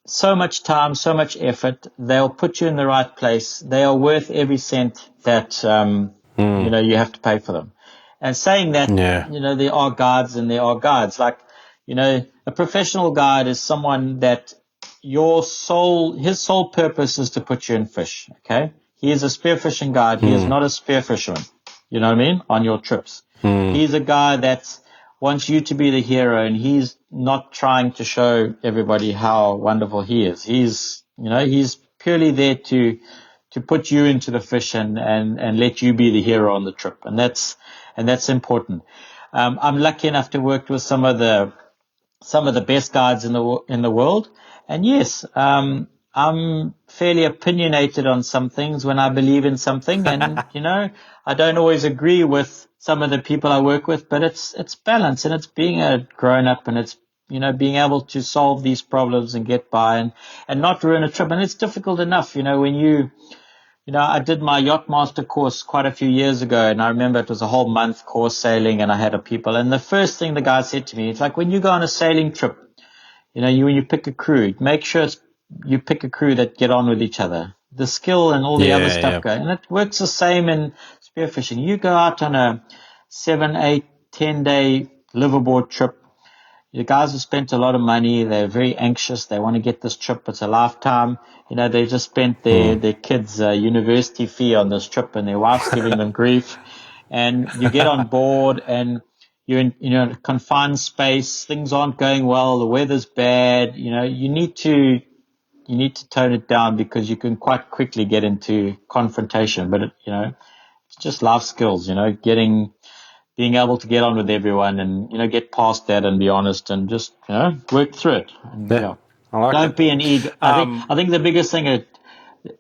so much time, so much effort. They'll put you in the right place. They are worth every cent that you have to pay for them. And saying that, there are guides and there are guides. Like, a professional guide is someone that his sole purpose is to put you in fish. Okay, he is a spearfishing guide. He is not a spearfisherman. You know what I mean? On your trips. He's a guy that wants you to be the hero, and he's not trying to show everybody how wonderful he is. He's purely there to put you into the fish and let you be the hero on the trip. And that's important. I'm lucky enough to work with some of the some of the best guides in the world. And yes, I'm fairly opinionated on some things when I believe in something, and I don't always agree with some of the people I work with, but it's balance, and it's being a grown up, and it's being able to solve these problems and get by, and not ruin a trip. And it's difficult enough, when I did my yacht master course quite a few years ago, and I remember it was a whole month course sailing, and I had a people. And the first thing the guy said to me, it's like when you go on a sailing trip, when you pick a crew, make sure you pick a crew that get on with each other. The skill and all the other stuff go. And it works the same in spearfishing. You go out on a 7, 8, 10-day liveaboard trip. The guys have spent a lot of money. They're very anxious. They want to get this trip. It's a lifetime. They just spent their kids' university fee on this trip, and their wife's giving them grief. And you get on board, and you're in a confined space. Things aren't going well. The weather's bad. You need to tone it down, because you can quite quickly get into confrontation. But it's just life skills. Being able to get on with everyone, and get past that and be honest, and just work through it. And,
I like
don't be an ego. I think the biggest thing is,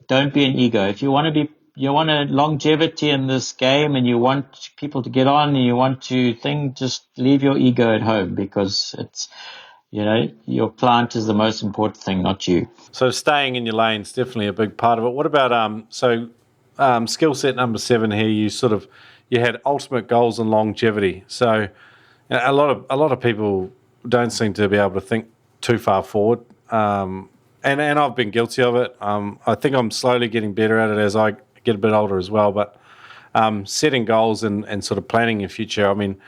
don't be an ego. If you want a longevity in this game, and you want people to get on, and you want to just leave your ego at home, because it's your client is the most important thing, not you.
So staying in your lane is definitely a big part of it. What about skill set number 7 here? You had ultimate goals and longevity. So a lot of people don't seem to be able to think too far forward. And I've been guilty of it. I think I'm slowly getting better at it as I get a bit older as well. But setting goals and sort of planning your future. I mean,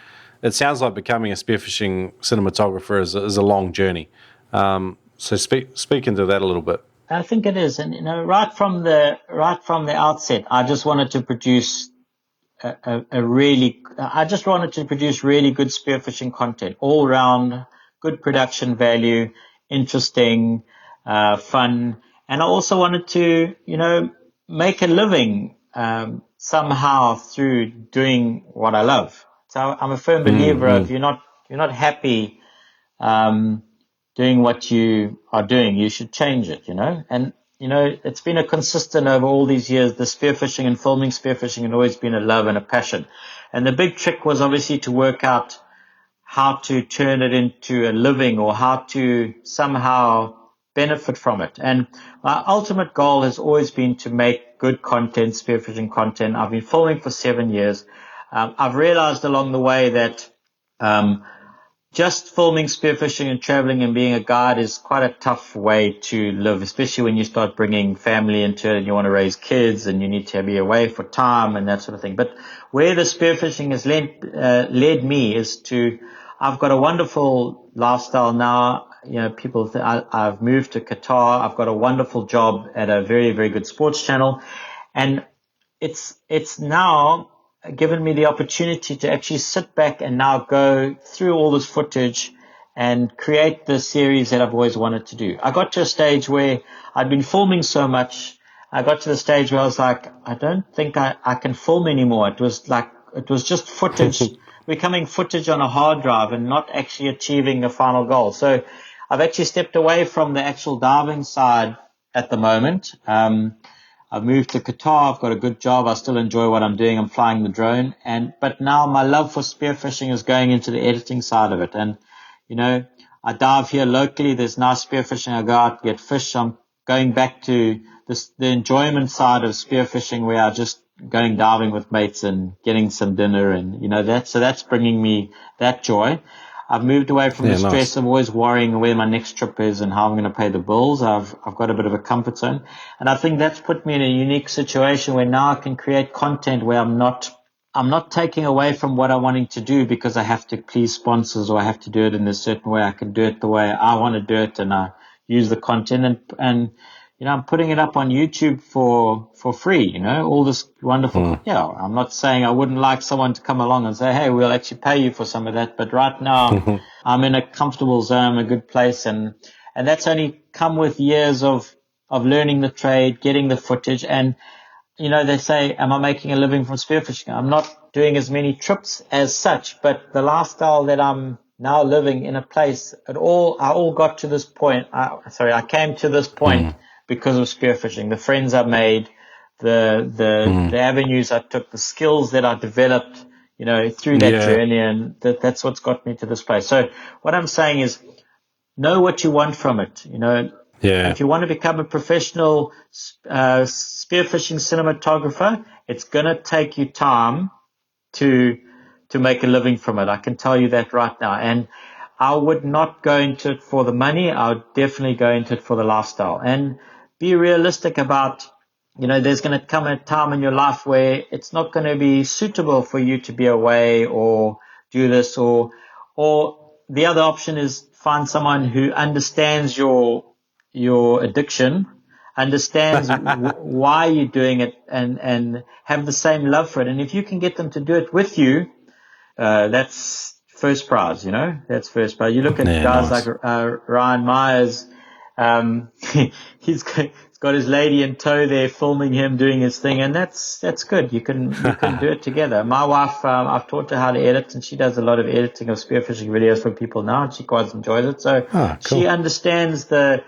it sounds like becoming a spearfishing cinematographer is a long journey. So speak into that a little bit.
I think it is, and right from the outset, I just wanted to produce really good spearfishing content, all round, good production value, interesting, fun. And I also wanted to, make a living, somehow through doing what I love. So I'm a firm believer of, you're not happy, doing what you are doing, you should change it, and it's been a consistent over all these years. The spearfishing and filming spearfishing had always been a love and a passion. And the big trick was obviously to work out how to turn it into a living, or how to somehow benefit from it. And my ultimate goal has always been to make good content, spearfishing content. I've been filming for 7 years. I've realized along the way that just filming spearfishing and traveling and being a guide is quite a tough way to live, especially when you start bringing family into it, and you want to raise kids, and you need to be away for time and that sort of thing. But where the spearfishing has led me is to, I've got a wonderful lifestyle now. I've moved to Qatar. I've got a wonderful job at a very, very good sports channel, and it's now given me the opportunity to actually sit back and now go through all this footage and create the series that I've always wanted to do. I got to a stage where I'd been filming so much. I got to the stage where I was like, I don't think I can film anymore. It was just footage, becoming footage on a hard drive, and not actually achieving a final goal. So I've actually stepped away from the actual diving side at the moment. I've moved to Qatar. I've got a good job. I still enjoy what I'm doing. I'm flying the drone. But now my love for spearfishing is going into the editing side of it. And, I dive here locally. There's nice spearfishing. I go out, get fish. I'm going back to the enjoyment side of spearfishing, where I just going diving with mates and getting some dinner, and, so that's bringing me that joy. I've moved away from the stress. Nice. I'm always worrying where my next trip is and how I'm going to pay the bills. I've got a bit of a comfort zone. And I think that's put me in a unique situation where now I can create content where I'm not taking away from what I'm wanting to do because I have to please sponsors, or I have to do it in a certain way. I can do it the way I want to do it, and I use the content, and I'm putting it up on YouTube for free, all this wonderful. I'm not saying I wouldn't like someone to come along and say, hey, we'll actually pay you for some of that. But right now I'm in a comfortable zone, a good place. And that's only come with years of learning the trade, getting the footage. And, they say, am I making a living from spearfishing? I'm not doing as many trips as such, but the lifestyle that I'm now living in a place I all got to this point. I came to this point because of spearfishing. The friends I made, the avenues I took, the skills that I developed, through that journey, and that's what's got me to this place. So what I'm saying is, know what you want from it. If you want to become a professional spearfishing cinematographer, it's going to take you time to make a living from it. I can tell you that right now. And I would not go into it for the money. I would definitely go into it for the lifestyle, and be realistic about, there's going to come a time in your life where it's not going to be suitable for you to be away or do this, or the other option is find someone who understands your addiction, understands why you're doing it, and have the same love for it. And if you can get them to do it with you, that's first prize, that's first prize. You look at guys like Ryan Myers, he's got his lady in tow there filming him doing his thing, and that's good. You can do it together. My wife, I've taught her how to edit, and she does a lot of editing of spearfishing videos for people now, and she quite enjoys it. So
cool.
She understands the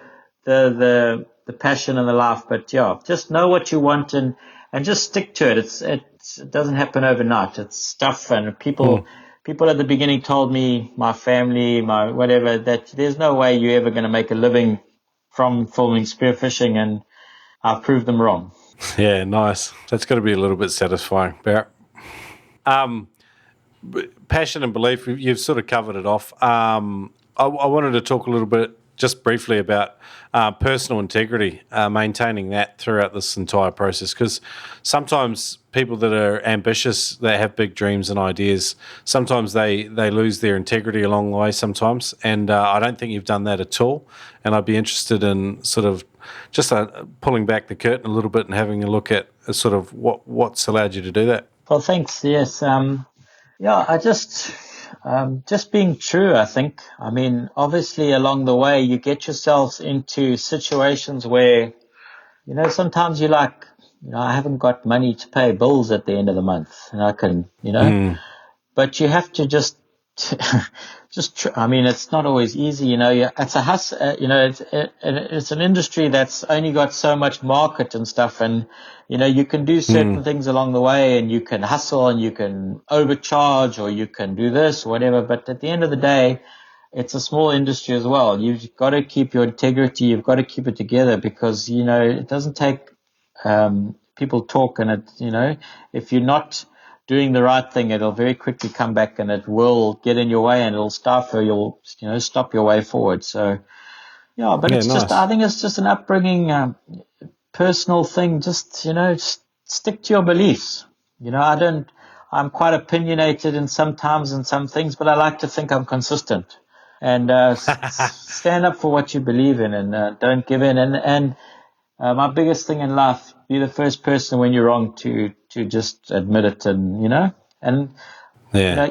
passion and the life. But yeah, just know what you want and just stick to it. It doesn't happen overnight. It's stuff, and people at the beginning told me, my family, my whatever, that there's no way you're ever going to make a living from filming spearfishing, and I've proved them wrong.
Yeah, nice. That's got to be a little bit satisfying, Barret. Passion and belief, you've sort of covered it off. I wanted to talk a little bit, just briefly, about personal integrity, maintaining that throughout this entire process, because sometimes people that are ambitious, they have big dreams and ideas, sometimes they lose their integrity along the way sometimes, and I don't think you've done that at all, and I'd be interested in sort of just pulling back the curtain a little bit and having a look at sort of what's allowed you to do that.
Well, thanks. Yes. I just being true, I think. I mean, obviously along the way you get yourselves into situations where, sometimes you're like, I haven't got money to pay bills at the end of the month, and I can, but you have to just I mean, it's not always easy, it's a hustle, it's an industry that's only got so much market and stuff, and, you can do certain things along the way, and you can hustle, and you can overcharge, or you can do this or whatever, but at the end of the day, it's a small industry as well. You've got to keep your integrity, you've got to keep it together, because, it doesn't take, people talk, and it, if you're not doing the right thing, it'll very quickly come back, and it will get in your way, and it'll you'll stop your way forward. So it's nice. I think it's just an upbringing, personal thing. Just stick to your beliefs. I'm quite opinionated in sometimes in some things, but I like to think I'm consistent, and stand up for what you believe in, and don't give in. And my biggest thing in life, be the first person when you're wrong to just admit it, and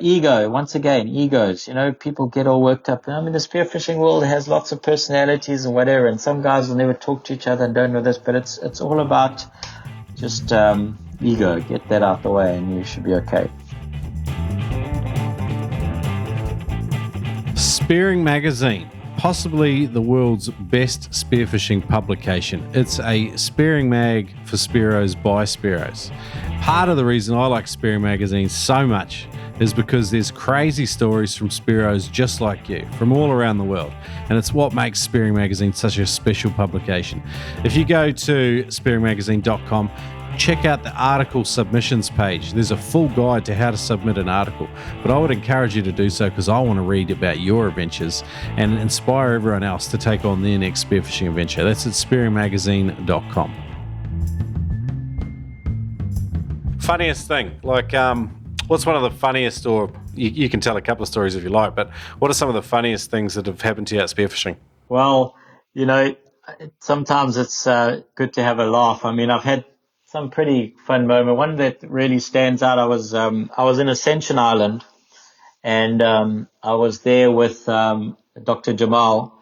ego, once again, egos, people get all worked up. I mean, the spearfishing world has lots of personalities and whatever, and some guys will never talk to each other and don't know this, but it's all about just ego. Get that out the way, and you should be okay.
Spearing Magazine, possibly the world's best spearfishing publication. It's a spearing mag for Spearos by Spearos. Part of the reason I like Spearing Magazine so much is because there's crazy stories from Spearos just like you, from all around the world. And it's what makes Spearing Magazine such a special publication. If you go to spearingmagazine.com, check out the article submissions page. There's a full guide to how to submit an article, but I would encourage you to do so, because I want to read about your adventures and inspire everyone else to take on their next spearfishing adventure. That's at spearingmagazine.com. Funniest thing, what's one of the funniest, or you can tell a couple of stories if you like, but what are some of the funniest things that have happened to you at spearfishing?
Well, sometimes it's good to have a laugh. I mean, I've had some pretty fun moment. One that really stands out, I was in Ascension Island, and I was there with Dr. Jamal,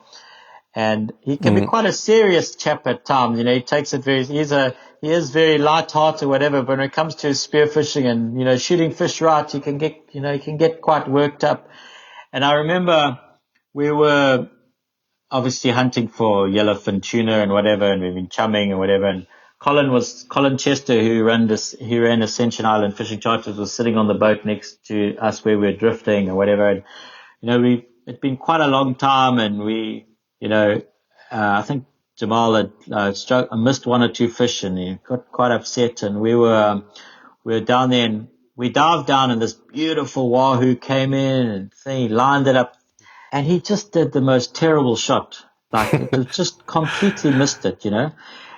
and he can be quite a serious chap at times. He takes it he is very light-hearted or whatever, but when it comes to spearfishing and shooting fish right, he can get quite worked up. And I remember we were obviously hunting for yellowfin tuna and whatever, and we've been chumming and whatever. And Colin Chester, who ran Ascension Island Fishing Charters, was sitting on the boat next to us where we were drifting or whatever. And it'd been quite a long time, and I think Jamal had missed one or two fish, and he got quite upset. And we were down there, and we dived down, and this beautiful wahoo came in, and he lined it up, and he just did the most terrible shot. Like, it was just completely missed it,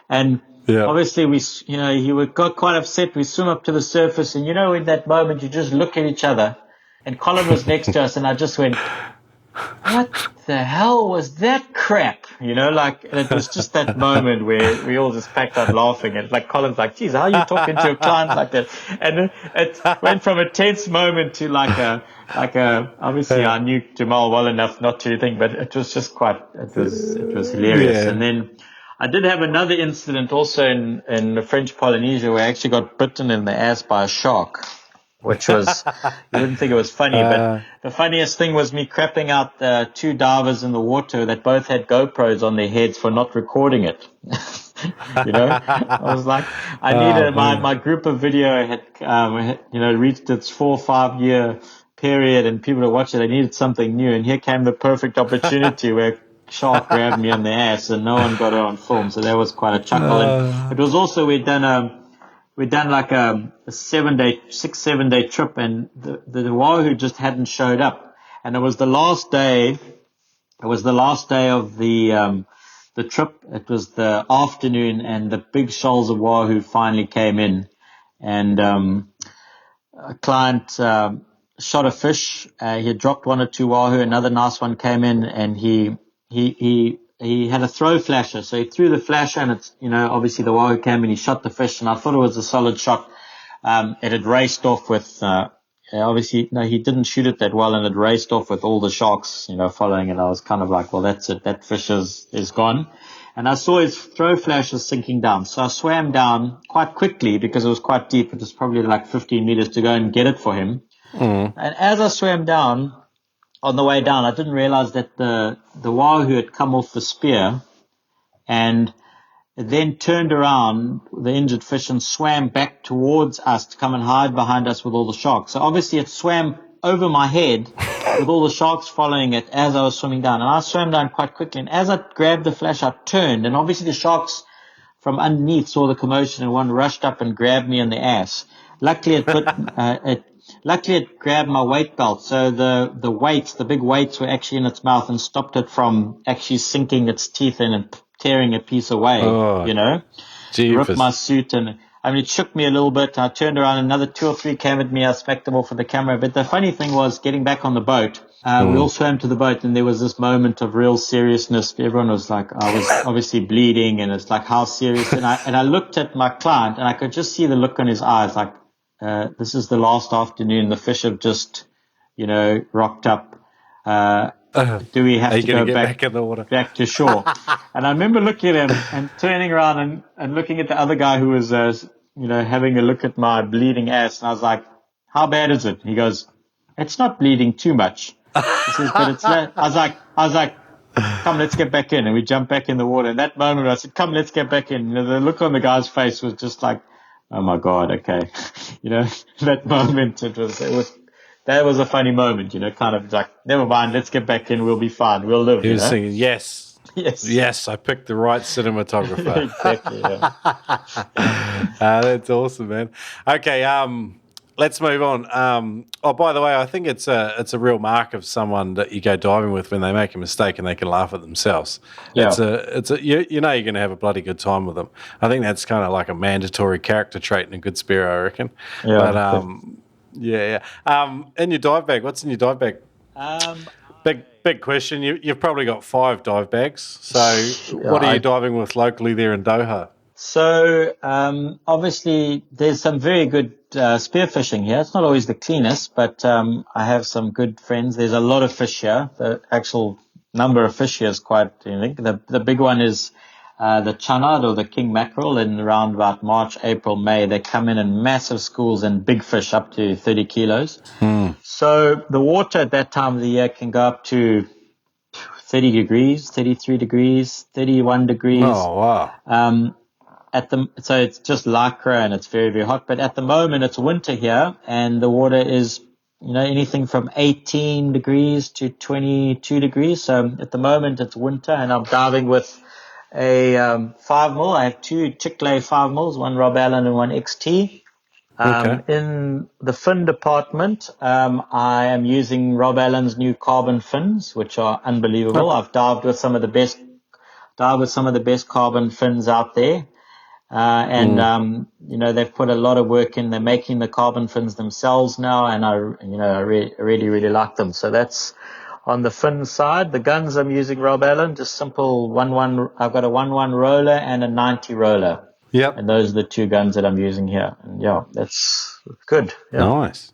And obviously he got quite upset. We swim up to the surface, and in that moment you just look at each other. And Colin was next to us, and I just went, what the hell was that crap? And it was just that moment where we all just packed up laughing. And like Colin's like, geez, how are you talking to a client like that? And it went from a tense moment to obviously I knew Jamal well enough not to think, but it was just it was hilarious. Yeah. And then I did have another incident also in the French Polynesia where I actually got bitten in the ass by a shark. Which was, you wouldn't think it was funny, but the funniest thing was me crapping out two divers in the water that both had GoPros on their heads for not recording it. I was like, I needed my group of video had reached its 4 or 5 year period, and people to watch it. I needed something new, and here came the perfect opportunity where a shark grabbed me on the ass, and no one got it on film. So that was quite a chuckle. And it was also we'd done like a 7 day trip, and the wahoo just hadn't showed up. And it was the last day of the trip. It was the afternoon, and the big shoals of wahoo finally came in. And a client shot a fish. He had dropped one or two wahoo. Another nice one came in, and he had a throw flasher, so he threw the flasher, and it's, obviously the wahoo came and he shot the fish, and I thought it was a solid shot. It had raced off with, obviously, no, he didn't shoot it that well, and it raced off with all the sharks, following it. I was kind of like, well, that's it. That fish is gone. And I saw his throw flasher sinking down. So I swam down quite quickly because it was quite deep. It was probably like 15 meters to go and get it for him. And as I swam down, on the way down, I didn't realize that the wahoo had come off the spear, and it then turned around, the injured fish, and swam back towards us to come and hide behind us with all the sharks. So obviously it swam over my head with all the sharks following it as I was swimming down. And I swam down quite quickly, and as I grabbed the flash, I turned, and obviously the sharks from underneath saw the commotion, and one rushed up and grabbed me in the ass. Luckily it grabbed my weight belt, so the big weights were actually in its mouth and stopped it from actually sinking its teeth in and tearing a piece away, Ripped my suit, and it shook me a little bit. I turned around, another 2 or 3 came at me. I smacked them off with the camera. But the funny thing was, getting back on the boat, we all swam to the boat, and there was this moment of real seriousness. Everyone was like, I was obviously bleeding, and it's like, how serious? And I looked at my client, and I could just see the look on his eyes, like, this is the last afternoon. The fish have just, rocked up. Do we have to go back in the water, back to shore? And I remember looking at him and turning around and looking at the other guy who was, having a look at my bleeding ass. And I was like, how bad is it? He goes, it's not bleeding too much. He says, but it's I was like, come, let's get back in. And we jumped back in the water. And that moment I said, come, let's get back in. The look on the guy's face was just like, oh my God, okay. That moment, that was a funny moment, kind of like, never mind, let's get back in, we'll be fine, we'll live.
He was singing, yes, I picked the right cinematographer.
Exactly, yeah.
That's awesome, man. Okay, let's move on. By the way, I think it's a real mark of someone that you go diving with when they make a mistake and they can laugh at themselves. Yeah. You're going to have a bloody good time with them. I think that's kind of like a mandatory character trait in a good Spearo, I reckon. Yeah. But in your dive bag, what's in your dive bag? Big question. You've probably got 5 dive bags. So what are you diving with locally there in Doha?
So obviously there's some very good spearfishing here. It's not always the cleanest, but I have some good friends. There's a lot of fish here. The actual number of fish here is quite unique. The big one is the channard or the king mackerel in around about March, April, May. They come in massive schools and big fish up to 30 kilos. So the water at that time of the year can go up to 30 degrees, 33 degrees, 31 degrees.
Oh, wow.
So it's just Lekker and it's very, very hot. But at the moment it's winter here and the water is, anything from 18 degrees to 22 degrees. So at the moment it's winter and I'm diving with a 5mm. I have two Chick-lay 5mm, one Rob Allen and one XT.
Okay.
In the fin department, I am using Rob Allen's new carbon fins, which are unbelievable. I've dived with some of the best carbon fins out there. They've put a lot of work in. They're making the carbon fins themselves now, and I really, really like them. So that's on the fin side. The guns I'm using Rob Allen, just simple 1-1. I've got a 1-1 roller and a 90 roller.
Yep.
And those are the two guns that I'm using here. And yeah, that's good. Yeah.
Nice.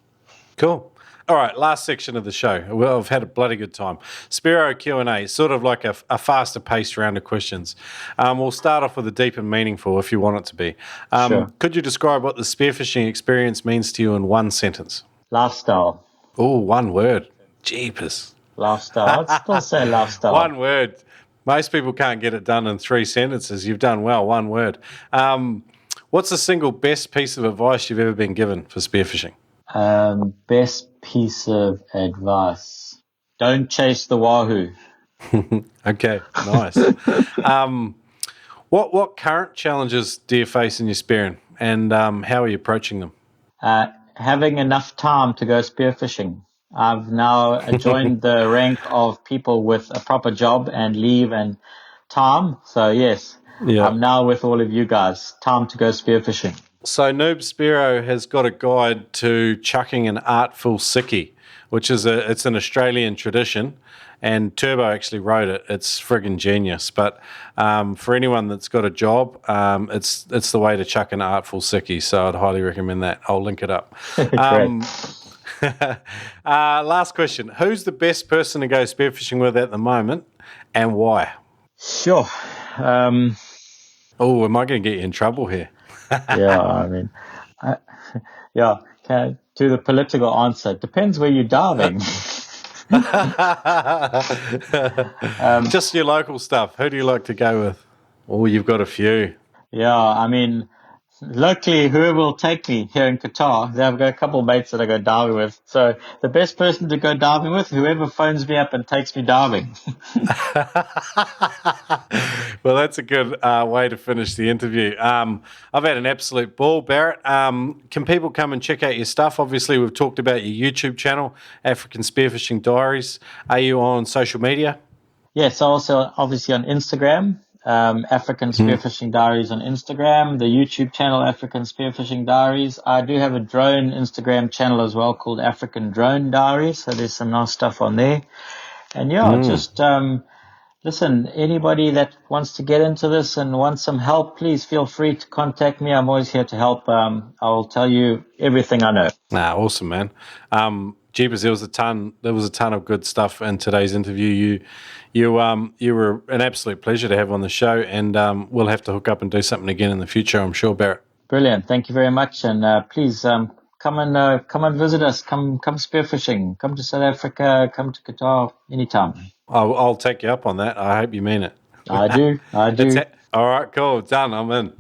Cool. All right, last section of the show. Well, I've had a bloody good time. Spearo Q&A, sort of like a faster paced round of questions. We'll start off with the deep and meaningful if you want it to be.
Sure.
Could you describe what the spearfishing experience means to you in one sentence?
Lifestyle.
Oh, one word. Jeepers.
Lifestyle. I'd still say lifestyle.
One word. Most people can't get it done in 3 sentences. You've done well, one word. What's the single best piece of advice you've ever been given for spearfishing?
Best piece of advice. Don't chase the wahoo.
Okay, nice. What current challenges do you face in your spearing, and how are you approaching them?
Having enough time to go spearfishing. I've now joined the rank of people with a proper job and leave and time. So yes, I'm now with all of you guys. Time to go spearfishing.
So Noob Spearo has got a guide to chucking an artful sickie, which is it's an Australian tradition, and Turbo actually wrote it. It's friggin' genius. But for anyone that's got a job, it's the way to chuck an artful sickie. So I'd highly recommend that. I'll link it up. Last question. Who's the best person to go spearfishing with at the moment and why?
Sure.
Am I going to get you in trouble here?
Yeah, I mean, to the political answer, depends where you're diving.
Just your local stuff. Who do you like to go with? Oh, you've got a few.
Yeah, I mean, locally, whoever will take me here in Qatar, I've got a couple of mates that I go diving with. So the best person to go diving with, whoever phones me up and takes me diving.
Well, that's a good way to finish the interview. I've had an absolute ball, Barret. Can people come and check out your stuff? Obviously, we've talked about your YouTube channel, African Spearfishing Diaries. Are you on social media?
Yes, also obviously on Instagram. African Spearfishing Diaries on Instagram, the YouTube channel African Spearfishing Diaries. I do have a drone Instagram channel as well called African Drone Diaries, so there's some nice stuff on there. And just listen, anybody that wants to get into this and wants some help, please feel free to contact me. I'm always here to help. I'll tell you everything I know.
Awesome, man. Jeepers, there was a ton of good stuff in today's interview. You were an absolute pleasure to have on the show, and we'll have to hook up and do something again in the future, I'm sure, Barret.
Brilliant. Thank you very much, and please come and visit us. Come spearfishing. Come to South Africa. Come to Qatar anytime.
I'll take you up on that. I hope you mean it.
I do.
All right, cool. Done. I'm in.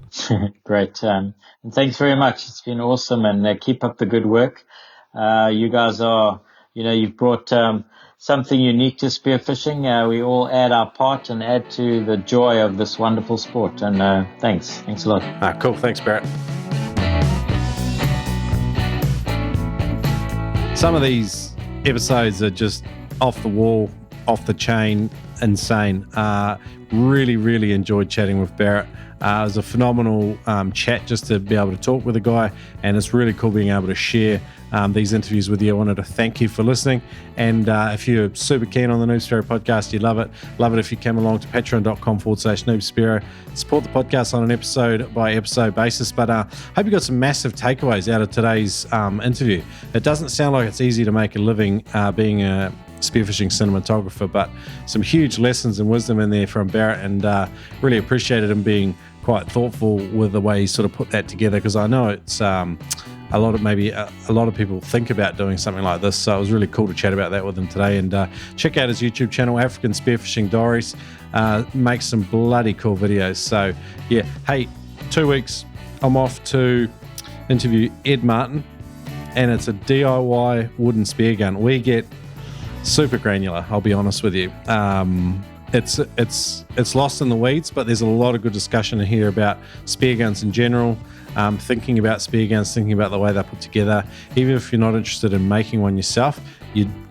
Great. And thanks very much. It's been awesome, and keep up the good work. You guys are, you've brought something unique to spearfishing. We all add our part and add to the joy of this wonderful sport. And thanks a lot.
Cool. Thanks, Barret. Some of these episodes are just off the wall, off the chain, insane. Really, really enjoyed chatting with Barret. It was a phenomenal chat just to be able to talk with a guy, and it's really cool being able to share these interviews with you. I wanted to thank you for listening, and if you're super keen on the Noob Spearo podcast, you love it if you come along to patreon.com/Noob Spearo. Support the podcast on an episode by episode basis, but I hope you got some massive takeaways out of today's interview. It doesn't sound like it's easy to make a living being a spearfishing cinematographer, but some huge lessons and wisdom in there from Barret, and really appreciated him being quite thoughtful with the way he sort of put that together, because I know it's a lot of people think about doing something like this, so it was really cool to chat about that with him today. And check out his YouTube channel, African Spearfishing Diaries. Makes some bloody cool videos. So yeah, hey, 2 weeks I'm off to interview Ed Martin, and it's a DIY wooden spear gun. We get super granular, I'll be honest with you. It's lost in the weeds, but there's a lot of good discussion in here about spear guns in general, thinking about spear guns, thinking about the way they're put together. Even if you're not interested in making one yourself,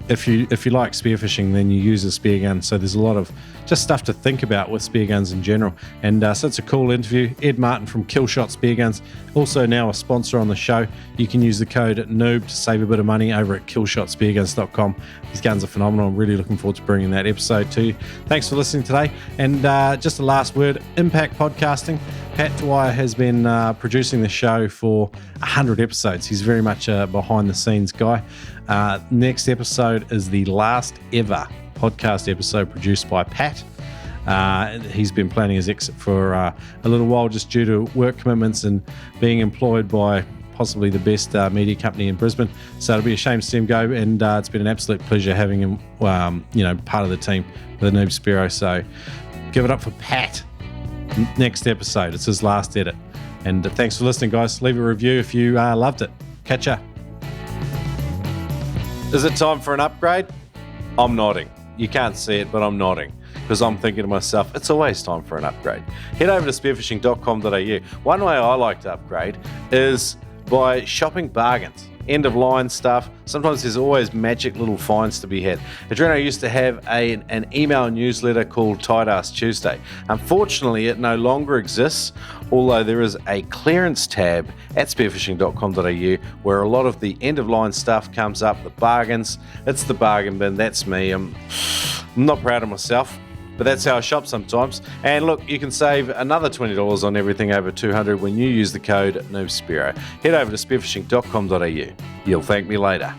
if you like spearfishing, then you use a spear gun. So there's a lot of just stuff to think about with spear guns in general. And so it's a cool interview. Ed Martin from Killshot Spear Guns, also now a sponsor on the show. You can use the code NOOB to save a bit of money over at killshotspearguns.com. These guns are phenomenal. I'm really looking forward to bringing that episode to you. Thanks for listening today. And just a last word, Impact Podcasting. Pat Dwyer has been producing the show for 100 episodes. He's very much a behind-the-scenes guy. Next episode is the last ever podcast episode produced by Pat. He's been planning his exit for a little while, just due to work commitments and being employed by possibly the best media company in Brisbane. So it'll be a shame to see him go, and it's been an absolute pleasure having him, part of the team with the Noob Spearo. So give it up for Pat. Next episode, it's his last edit. And thanks for listening, guys. Leave a review if you loved it. Catch ya. Is it time for an upgrade? I'm nodding. You can't see it, but I'm nodding, because I'm thinking to myself, it's always time for an upgrade. Head over to spearfishing.com.au. One way I like to upgrade is by shopping bargains. End of line stuff. Sometimes there's always magic little finds to be had. Adreno used to have an email newsletter called Tight Ass Tuesday. Unfortunately, it no longer exists, although there is a clearance tab at spearfishing.com.au where a lot of the end of line stuff comes up, the bargains. It's the bargain bin. That's me. I'm not proud of myself, but that's how I shop sometimes. And look, you can save another $20 on everything over $200 when you use the code NOOBSPEARO. Head over to spearfishing.com.au. You'll thank me later.